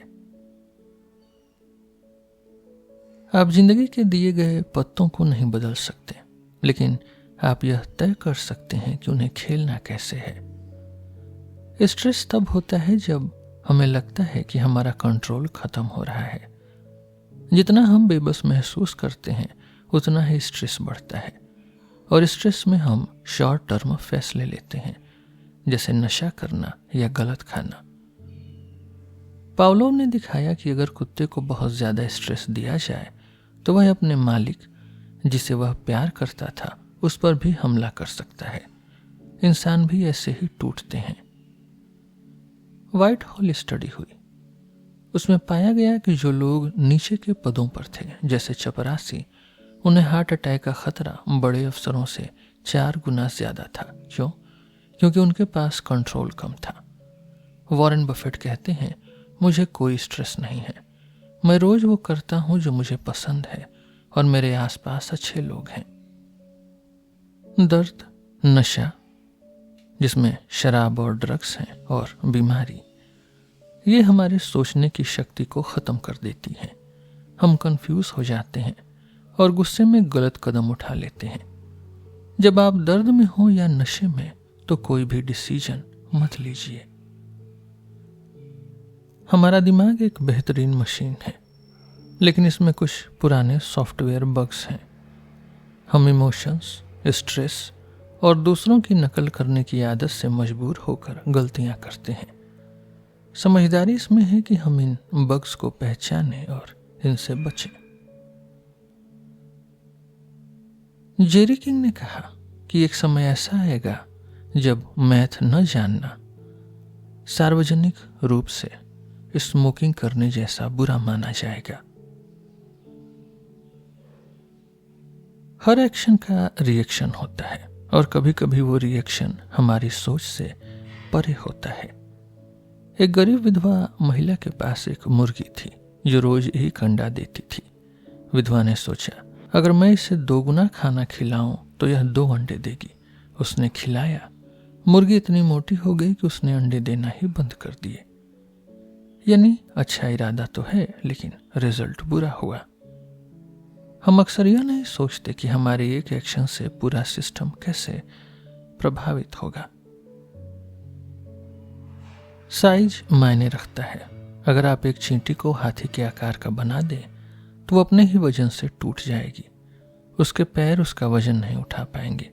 आप जिंदगी के दिए गए पत्तों को नहीं बदल सकते, लेकिन आप यह तय कर सकते हैं कि उन्हें खेलना कैसे है। स्ट्रेस तब होता है जब हमें लगता है कि हमारा कंट्रोल खत्म हो रहा है। जितना हम बेबस महसूस करते हैं उतना ही स्ट्रेस बढ़ता है, और स्ट्रेस में हम शॉर्ट टर्म फैसले लेते हैं, जैसे नशा करना या गलत खाना। पावलोव ने दिखाया कि अगर कुत्ते को बहुत ज्यादा स्ट्रेस दिया जाए तो वह अपने मालिक, जिसे वह प्यार करता था, उस पर भी हमला कर सकता है। इंसान भी ऐसे ही टूटते हैं। व्हाइट हॉल स्टडी हुई। उसमें पाया गया कि जो लोग नीचे के पदों पर थे, जैसे चपरासी, उन्हें हार्ट अटैक का खतरा बड़े अफसरों से 4 गुना ज्यादा था। क्यों? क्योंकि उनके पास कंट्रोल कम था। वॉरेन बफेट कहते हैं, मुझे कोई स्ट्रेस नहीं है, मैं रोज वो करता हूं जो मुझे पसंद है और मेरे आसपास अच्छे लोग हैं। दर्द, नशा, जिसमें शराब और ड्रग्स हैं, और बीमारी, ये हमारे सोचने की शक्ति को ख़त्म कर देती हैं। हम कंफ्यूज हो जाते हैं और गुस्से में गलत कदम उठा लेते हैं। जब आप दर्द में हो या नशे में तो कोई भी डिसीजन मत लीजिए। हमारा दिमाग एक बेहतरीन मशीन है, लेकिन इसमें कुछ पुराने सॉफ्टवेयर बग्स हैं। हम इमोशंस, स्ट्रेस और दूसरों की नकल करने की आदत से मजबूर होकर गलतियां करते हैं। समझदारी इसमें है कि हम इन बग्स को पहचानें और इनसे बचें। जेरी किंग ने कहा कि एक समय ऐसा आएगा जब मैथ न जानना सार्वजनिक रूप से स्मोकिंग करने जैसा बुरा माना जाएगा। हर एक्शन का रिएक्शन होता है और कभी कभी वो रिएक्शन हमारी सोच से परे होता है। एक गरीब विधवा महिला के पास एक मुर्गी थी जो रोज एक अंडा देती थी। विधवा ने सोचा, अगर मैं इसे 2 गुना खाना खिलाऊं तो यह 2 अंडे देगी। उसने खिलाया। मुर्गी इतनी मोटी हो गई कि उसने अंडे देना ही बंद कर दिए। यानी अच्छा इरादा तो है, लेकिन रिजल्ट बुरा हुआ। हम अक्सर यह नहीं सोचते कि हमारे एक एक्शन से पूरा सिस्टम कैसे प्रभावित होगा। साइज मायने रखता है। अगर आप एक चींटी को हाथी के आकार का बना दें तो वो अपने ही वजन से टूट जाएगी। उसके पैर उसका वजन नहीं उठा पाएंगे।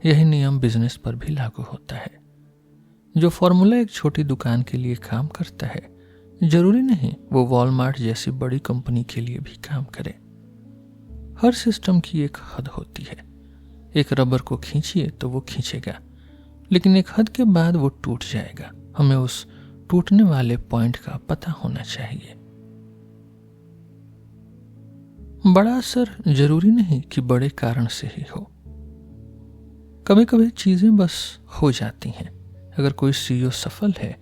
यही नियम बिजनेस पर भी लागू होता है। जो फॉर्मूला एक छोटी दुकान के लिए काम करता है, जरूरी नहीं वो वॉलमार्ट जैसी बड़ी कंपनी के लिए भी काम करे। हर सिस्टम की एक हद होती है। एक रबर को खींचिए तो वो खींचेगा, लेकिन एक हद के बाद वो टूट जाएगा। हमें उस टूटने वाले पॉइंट का पता होना चाहिए। बड़ा असर जरूरी नहीं कि बड़े कारण से ही हो। कभी कभी चीजें बस हो जाती हैं। अगर कोई सीईओ सफल है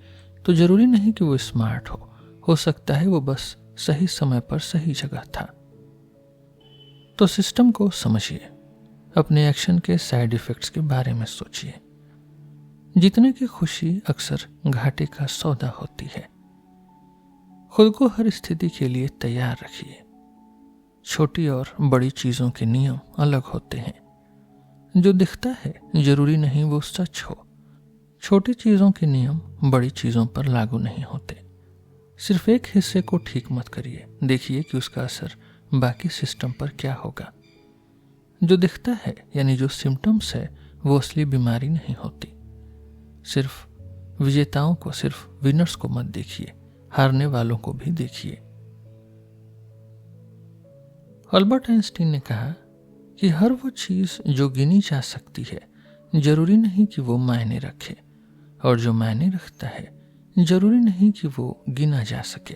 तो जरूरी नहीं कि वो स्मार्ट हो सकता है वो बस सही समय पर सही जगह था। तो सिस्टम को समझिए, अपने एक्शन के साइड इफेक्ट्स के बारे में सोचिए। जीतने की खुशी अक्सर घाटे का सौदा होती है। खुद को हर स्थिति के लिए तैयार रखिए। छोटी और बड़ी चीजों के नियम अलग होते हैं। जो दिखता है जरूरी नहीं वो सच हो। छोटी चीजों के नियम बड़ी चीजों पर लागू नहीं होते। सिर्फ एक हिस्से को ठीक मत करिए, देखिए कि उसका असर बाकी सिस्टम पर क्या होगा। जो दिखता है यानी जो सिम्टम्स है वो असली बीमारी नहीं होती। सिर्फ विजेताओं को, सिर्फ विनर्स को मत देखिए, हारने वालों को भी देखिए। अल्बर्ट आइंस्टीन ने कहा कि हर वो चीज जो गिनी जा सकती है जरूरी नहीं कि वो मायने रखे, और जो मायने रखता है जरूरी नहीं कि वो गिना जा सके।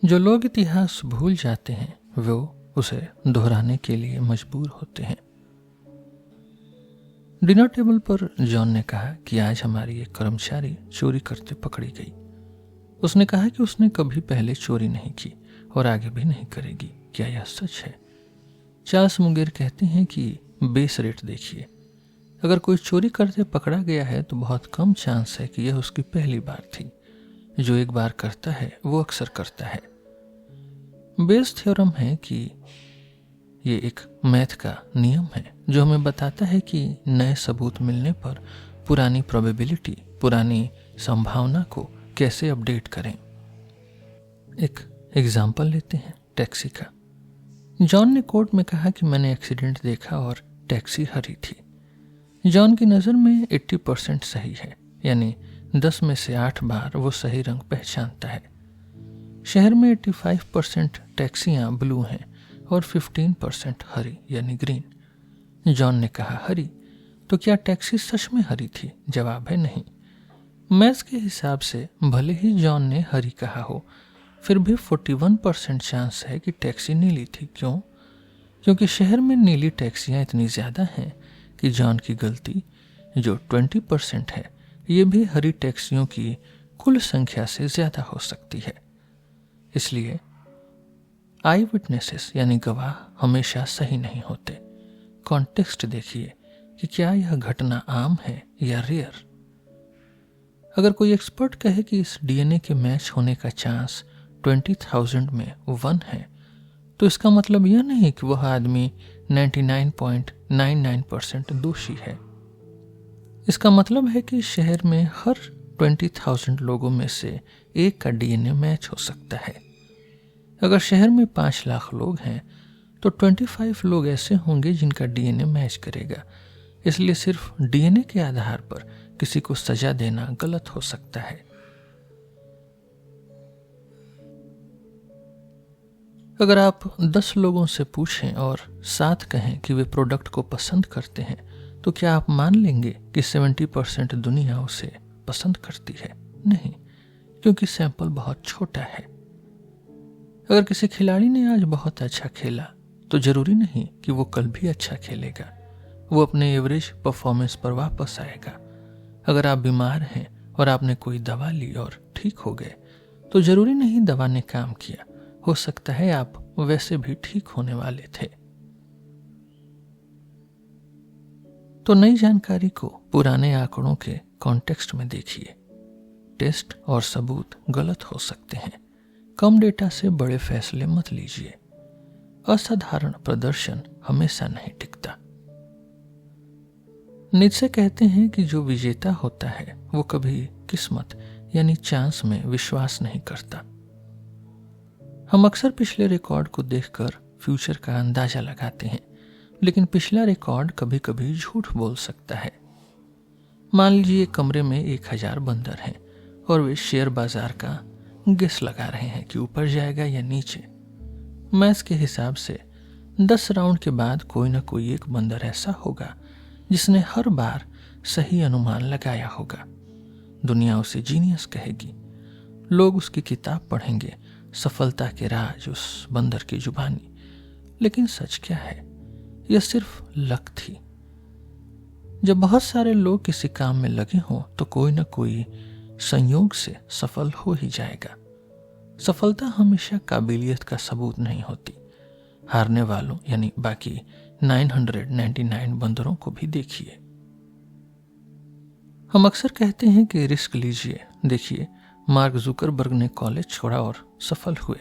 जो लोग इतिहास भूल जाते हैं वो उसे दोहराने के लिए मजबूर होते हैं। डिनर टेबल पर जॉन ने कहा कि आज हमारी एक कर्मचारी चोरी करते पकड़ी गई। उसने कहा कि उसने कभी पहले चोरी नहीं की और आगे भी नहीं करेगी। क्या यह सच है? चार्ल्स मुंगेर कहते हैं कि बेस रेट देखिए। अगर कोई चोरी करते पकड़ा गया है तो बहुत कम चांस है कि यह उसकी पहली बार थी। जो एक बार करता है वो अक्सर करता है। बेस थ्योरम है कि ये एक मैथ का नियम है जो हमें बताता है कि नए सबूत मिलने पर पुरानी प्रोबेबिलिटी, पुरानी संभावना को कैसे अपडेट करें। एक एग्जाम्पल लेते हैं टैक्सी का। जॉन ने कोर्ट में कहा कि मैंने एक्सीडेंट देखा और टैक्सी हरी थी। जॉन की नज़र में 80% सही है, यानी 10 में से 8 बार वो सही रंग पहचानता है। शहर में 85% टैक्सियां ब्लू हैं और 15% हरी यानी ग्रीन। जॉन ने कहा हरी, तो क्या टैक्सी सच में हरी थी? जवाब है नहीं। मैथ्स के हिसाब से भले ही जॉन ने हरी कहा हो, फिर भी 41% चांस है कि टैक्सी नीली थी। क्यों? क्योंकि शहर में नीली टैक्सियां इतनी ज़्यादा हैं कि जॉन की गलती जो 20% है, ये भी हरी टैक्सियों की कुल संख्या से ज़्यादा हो सकती है। इसलिए आई विटनेसेस यानी गवाह हमेशा सही नहीं होते। कॉन्टेक्स्ट देखिए कि क्या यह घटना आम है या रेयर। अगर कोई एक्सपर्ट कहे कि इस डीएनए के मैच होने का चांस 20,000 में 1 है, तो इसका मतलब यह नहीं कि वह आदमी 99.99% दोषी है। इसका मतलब है कि शहर में हर 20,000 लोगों में से एक का डीएनए मैच हो सकता है। अगर शहर में 5 लाख लोग हैं तो 25 लोग ऐसे होंगे जिनका डीएनए मैच करेगा। इसलिए सिर्फ डीएनए के आधार पर किसी को सजा देना गलत हो सकता है। अगर आप 10 लोगों से पूछें और 7 कहें कि वे प्रोडक्ट को पसंद करते हैं, तो क्या आप मान लेंगे कि 70% दुनिया उसे पसंद करती है? नहीं, क्योंकि सैंपल बहुत छोटा है। अगर किसी खिलाड़ी ने आज बहुत अच्छा खेला तो जरूरी नहीं कि वो कल भी अच्छा खेलेगा। वो अपने एवरेज परफॉर्मेंस पर वापस आएगा। अगर आप बीमार हैं और आपने कोई दवा ली और ठीक हो गए, तो जरूरी नहीं दवा ने काम किया। हो सकता है आप वैसे भी ठीक होने वाले थे। तो नई जानकारी को पुराने आंकड़ों के कॉन्टेक्स्ट में देखिए। टेस्ट और सबूत गलत हो सकते हैं। कम डेटा से बड़े फैसले मत लीजिए। असाधारण प्रदर्शन हमेशा नहीं टिकता। नीत्शे कहते हैं कि जो विजेता होता है वो कभी किस्मत यानी चांस में विश्वास नहीं करता। हम अक्सर पिछले रिकॉर्ड को देखकर फ्यूचर का अंदाजा लगाते हैं, लेकिन पिछला रिकॉर्ड कभी कभी झूठ बोल सकता है। मान लीजिए कमरे में 1000 बंदर हैं और वे शेयर बाजार का गेस लगा रहे हैं कि ऊपर जाएगा या नीचे। मैथ्स के हिसाब से 10 राउंड के बाद कोई ना कोई एक बंदर ऐसा होगा जिसने हर बार सही अनुमान लगाया होगा। दुनिया उसे जीनियस कहेगी। लोग उसकी किताब पढ़ेंगे, सफलता के राज उस बंदर की जुबानी। लेकिन सच क्या है? यह सिर्फ लक थी। जब बहुत सारे लोग किसी काम में लगे हों तो कोई ना कोई संयोग से सफल हो ही जाएगा। सफलता हमेशा काबिलियत का सबूत नहीं होती। हारने वालों यानी बाकी 999 बंदरों को भी देखिए। हम अक्सर कहते हैं कि रिस्क लीजिए। देखिए, मार्क जुकरबर्ग ने कॉलेज छोड़ा और सफल हुए।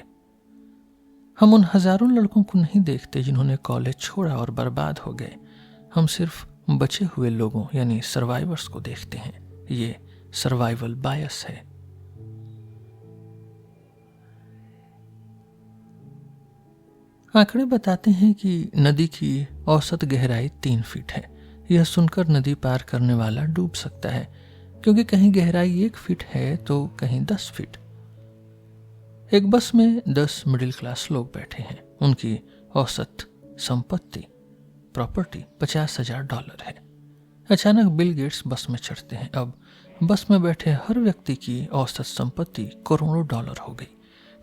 हम उन हजारों लड़कों को नहीं देखते जिन्होंने कॉलेज छोड़ा और बर्बाद हो गए। हम सिर्फ बचे हुए लोगों यानी सर्वाइवर्स को देखते हैं। ये सर्वाइवल बायस है। आंकड़े बताते हैं कि नदी की औसत गहराई 3 फीट है। यह सुनकर नदी पार करने वाला डूब सकता है, क्योंकि कहीं गहराई 1 फीट है तो कहीं 10 फीट। एक बस में 10 मिडिल क्लास लोग बैठे हैं। उनकी औसत संपत्ति प्रॉपर्टी $50,000 है। अचानक बिल गेट्स बस में चढ़ते हैं। अब बस में बैठे हर व्यक्ति की औसत संपत्ति करोड़ों डॉलर हो गई।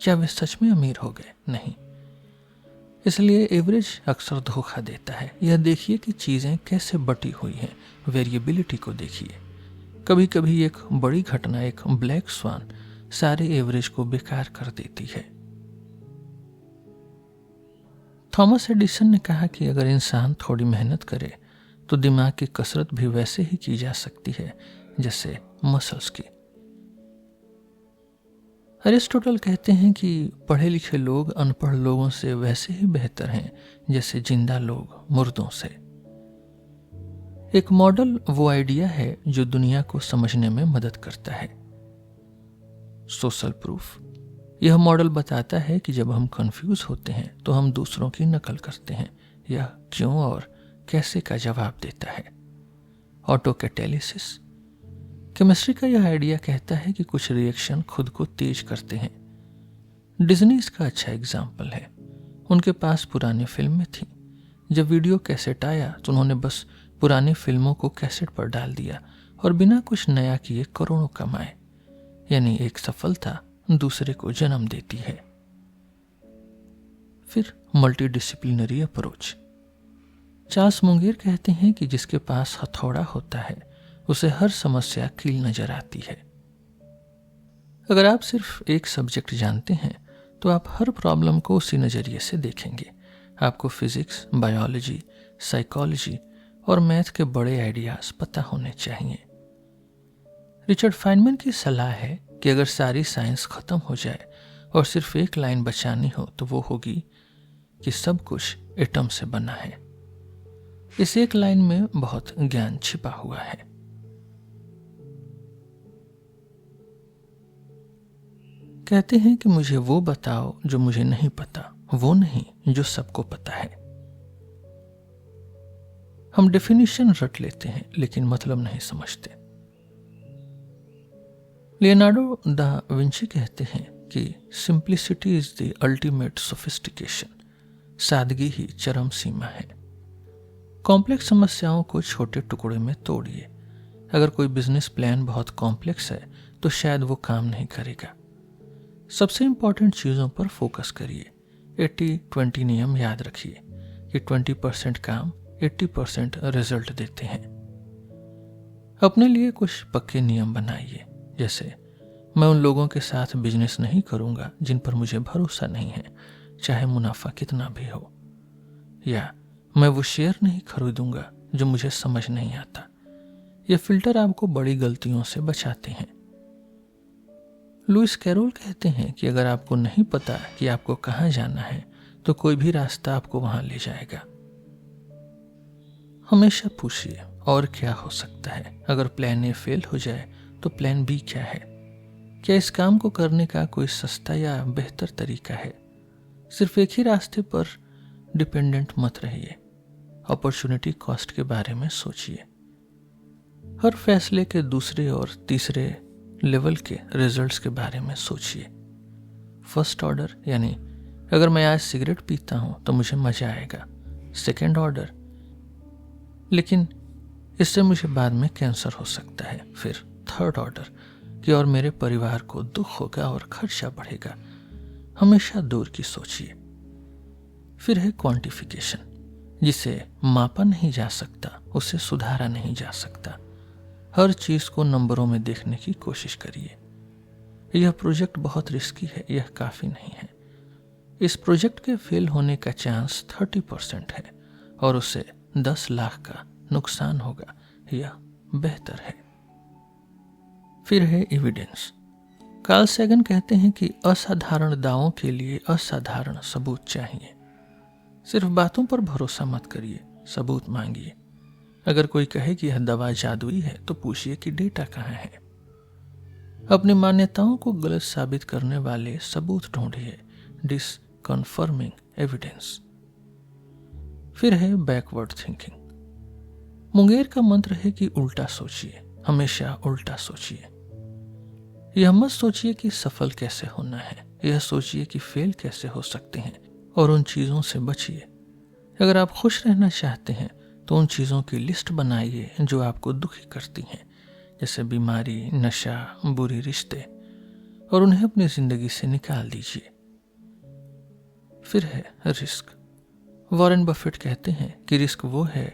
क्या वे सच में अमीर हो गए? नहीं। इसलिए एवरेज अक्सर धोखा देता है। यह देखिए कि चीजें कैसे बटी हुई हैं। वेरिएबिलिटी को देखिए। कभी कभी एक बड़ी घटना, एक ब्लैक स्वान, सारे एवरेज को बेकार कर देती है। थॉमस एडिसन ने कहा कि अगर इंसान थोड़ी मेहनत करे तो दिमाग की कसरत भी वैसे ही की जा सकती है जैसे मसल्स की। अरिस्टोटल कहते हैं कि पढ़े लिखे लोग अनपढ़ लोगों से वैसे ही बेहतर हैं जैसे जिंदा लोग मुर्दों से। एक मॉडल वो आइडिया है जो दुनिया को समझने में मदद करता है। Social proof. यह मॉडल बताता है कि जब हम कंफ्यूज होते हैं तो हम दूसरों की नकल करते हैं। यह क्यों और कैसे का जवाब देता है। Auto catalysis. केमिस्ट्री का यह आइडिया कहता है कि कुछ रिएक्शन खुद को तेज करते हैं। डिज्नी इसका अच्छा एग्जाम्पल है। उनके पास पुरानी फिल्में थीं। जब वीडियो कैसेट आया तो उन्होंने बस पुरानी फिल्मों को कैसेट पर डाल दिया और बिना कुछ नया किए करोड़ों कमाए, यानी एक सफलता दूसरे को जन्म देती है। फिर मल्टीडिसिप्लिनरी अप्रोच। चार्ल्स मुंगेर कहते हैं कि जिसके पास हथौड़ा होता है उसे हर समस्या कील नजर आती है। अगर आप सिर्फ एक सब्जेक्ट जानते हैं तो आप हर प्रॉब्लम को उसी नजरिए से देखेंगे। आपको फिजिक्स, बायोलॉजी, साइकोलॉजी और मैथ के बड़े आइडियाज पता होने चाहिए। रिचर्ड फाइनमैन की सलाह है कि अगर सारी साइंस खत्म हो जाए और सिर्फ एक लाइन बचानी हो तो वो होगी कि सब कुछ एटम से बना है। इस एक लाइन में बहुत ज्ञान छिपा हुआ है। कहते हैं कि मुझे वो बताओ जो मुझे नहीं पता, वो नहीं जो सबको पता है। हम डेफिनेशन रट लेते हैं लेकिन मतलब नहीं समझते। लियोनार्डो दा विंची कहते हैं कि simplicity is the ultimate sophistication. सादगी ही चरम सीमा है। कॉम्प्लेक्स समस्याओं को छोटे टुकड़े में तोड़िए। अगर कोई बिजनेस प्लान बहुत कॉम्प्लेक्स है तो शायद वो काम नहीं करेगा। सबसे इंपॉर्टेंट चीजों पर फोकस करिए। 80-20 नियम याद रखिए कि 20% काम 80% रिजल्ट देते हैं। अपने लिए कुछ पक्के नियम बनाइए, जैसे मैं उन लोगों के साथ बिजनेस नहीं करूंगा जिन पर मुझे भरोसा नहीं है, चाहे मुनाफा कितना भी हो, या मैं वो शेयर नहीं खरीदूंगा जो मुझे समझ नहीं आता। ये फिल्टर आपको बड़ी गलतियों से बचाते हैं। लुइस कैरोल कहते हैं कि अगर आपको नहीं पता कि आपको कहाँ जाना है तो कोई भी रास्ता आपको वहां ले जाएगा। हमेशा पूछिए और क्या हो सकता है। अगर प्लान ए फेल हो जाए तो प्लान बी क्या है? क्या इस काम को करने का कोई सस्ता या बेहतर तरीका है? सिर्फ एक ही रास्ते पर डिपेंडेंट मत रहिए। अपॉर्चुनिटी कॉस्ट के बारे में सोचिए। हर फैसले के दूसरे और तीसरे लेवल के रिजल्ट्स के बारे में सोचिए। फर्स्ट ऑर्डर, यानी अगर मैं आज सिगरेट पीता हूं तो मुझे मजा आएगा। सेकेंड ऑर्डर, लेकिन इससे मुझे बाद में कैंसर हो सकता है। फिर थर्ड ऑर्डर कि और मेरे परिवार को दुख होगा और खर्चा बढ़ेगा। हमेशा दूर की सोचिए। फिर है क्वांटिफिकेशन, जिसे मापा नहीं जा सकता उसे सुधारा नहीं जा सकता। हर चीज को नंबरों में देखने की कोशिश करिए। यह प्रोजेक्ट बहुत रिस्की है, यह काफी नहीं है। इस प्रोजेक्ट के फेल होने का चांस 30% है और उसे 10 लाख का नुकसान होगा, यह बेहतर है। फिर है एविडेंस। कार्ल सैगन कहते हैं कि असाधारण दावों के लिए असाधारण सबूत चाहिए। सिर्फ बातों पर भरोसा मत करिए, सबूत मांगिए। अगर कोई कहे कि यह दवा जादुई है तो पूछिए कि डेटा कहाँ है। अपनी मान्यताओं को गलत साबित करने वाले सबूत ढूंढिए, डिसकन्फर्मिंग एविडेंस। फिर है बैकवर्ड थिंकिंग। मुंगेर का मंत्र है कि उल्टा सोचिए, हमेशा उल्टा सोचिए। यह मत सोचिए कि सफल कैसे होना है, यह सोचिए कि फेल कैसे हो सकते हैं और उन चीजों से बचिए। अगर आप खुश रहना चाहते हैं तो उन चीजों की लिस्ट बनाइए जो आपको दुखी करती हैं, जैसे बीमारी, नशा, बुरी रिश्ते, और उन्हें अपनी जिंदगी से निकाल दीजिए। फिर है रिस्क। वॉरेन बफेट कहते हैं कि रिस्क वो है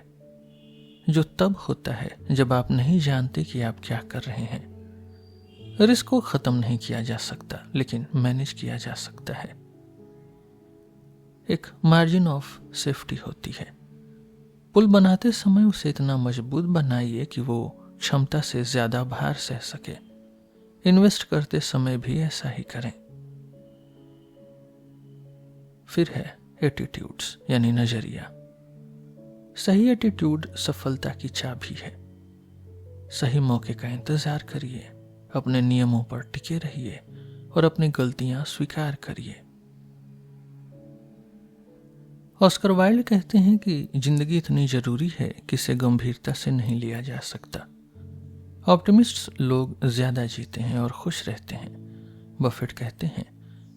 जो तब होता है जब आप नहीं जानते कि आप क्या कर रहे हैं। रिस्क को खत्म नहीं किया जा सकता, लेकिन मैनेज किया जा सकता है। एक मार्जिन ऑफ सेफ्टी होती है। पुल बनाते समय उसे इतना मजबूत बनाइए कि वो क्षमता से ज्यादा भार सह सके। इन्वेस्ट करते समय भी ऐसा ही करें। फिर है एटीट्यूड्स, यानी नजरिया। सही एटीट्यूड सफलता की चाबी है। सही मौके का इंतजार करिए, अपने नियमों पर टिके रहिए और अपनी गलतियां स्वीकार करिए। ऑस्कर वाइल्ड कहते हैं कि जिंदगी इतनी जरूरी है कि इसे गंभीरता से नहीं लिया जा सकता। ऑप्टिमिस्ट लोग ज्यादा जीते हैं और खुश रहते हैं। बफेट कहते हैं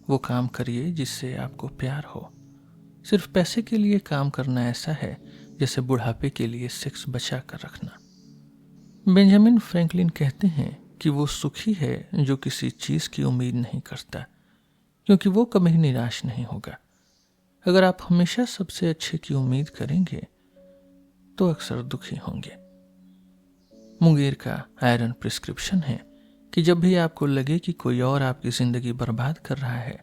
वो काम करिए जिससे आपको प्यार हो। सिर्फ पैसे के लिए काम करना ऐसा है जैसे बुढ़ापे के लिए सेक्स बचा कर रखना। बेंजामिन फ्रैंकलिन कहते हैं कि वो सुखी है जो किसी चीज की उम्मीद नहीं करता, क्योंकि वो कभी निराश नहीं होगा। अगर आप हमेशा सबसे अच्छे की उम्मीद करेंगे तो अक्सर दुखी होंगे। मुंगेर का आयरन प्रिस्क्रिप्शन है कि जब भी आपको लगे कि कोई और आपकी जिंदगी बर्बाद कर रहा है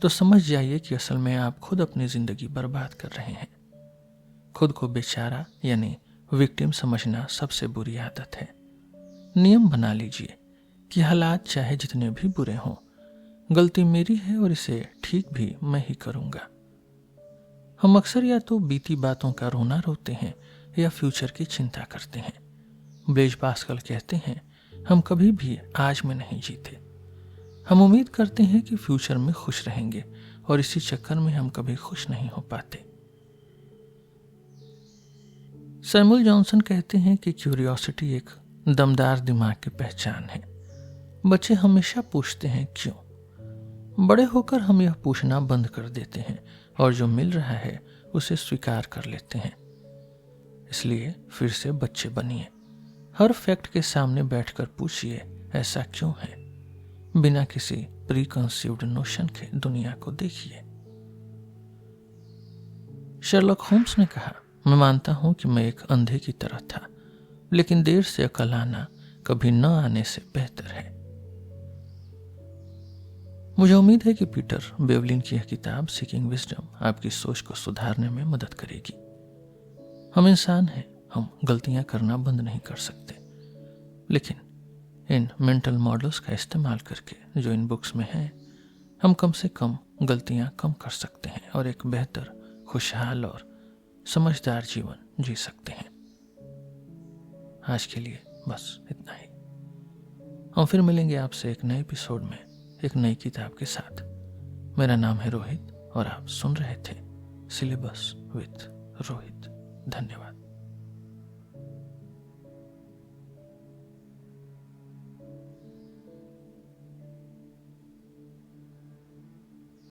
तो समझ जाइए कि असल में आप खुद अपनी जिंदगी बर्बाद कर रहे हैं। खुद को बेचारा यानी विक्टिम समझना सबसे बुरी आदत है। नियम बना लीजिए कि हालात चाहे जितने भी बुरे हों, गलती मेरी है और इसे ठीक भी मैं ही करूंगा। हम अक्सर या तो बीती बातों का रोना रोते हैं या फ्यूचर की चिंता करते हैं। ब्लेज पास्कल कहते हैं, हम कभी भी आज में नहीं जीते। हम उम्मीद करते हैं कि फ्यूचर में खुश रहेंगे और इसी चक्कर में हम कभी खुश नहीं हो पाते। सैमुअल जॉनसन कहते हैं कि क्यूरियोसिटी एक दमदार दिमाग की पहचान है। बच्चे हमेशा पूछते हैं क्यों। बड़े होकर हम यह पूछना बंद कर देते हैं और जो मिल रहा है उसे स्वीकार कर लेते हैं। इसलिए फिर से बच्चे बनिए। हर फैक्ट के सामने बैठकर पूछिए ऐसा क्यों है। बिना किसी प्री कंसीव्ड नोशन के दुनिया को देखिए। शर्लॉक होम्स ने कहा, मैं मानता हूं कि मैं एक अंधे की तरह था, लेकिन देर से अकल आना कभी न आने से बेहतर है। मुझे उम्मीद है कि पीटर बेवलिन की यह किताब सीकिंग विजडम आपकी सोच को सुधारने में मदद करेगी। हम इंसान हैं, हम गलतियां करना बंद नहीं कर सकते, लेकिन इन मेंटल मॉडल्स का इस्तेमाल करके जो इन बुक्स में है, हम कम से कम गलतियां कम कर सकते हैं और एक बेहतर, खुशहाल और समझदार जीवन जी सकते हैं। आज के लिए बस इतना ही। हम फिर मिलेंगे आपसे एक नए एपिसोड में एक नई किताब के साथ। मेरा नाम है रोहित और आप सुन रहे थे सिलेबस विद रोहित। धन्यवाद।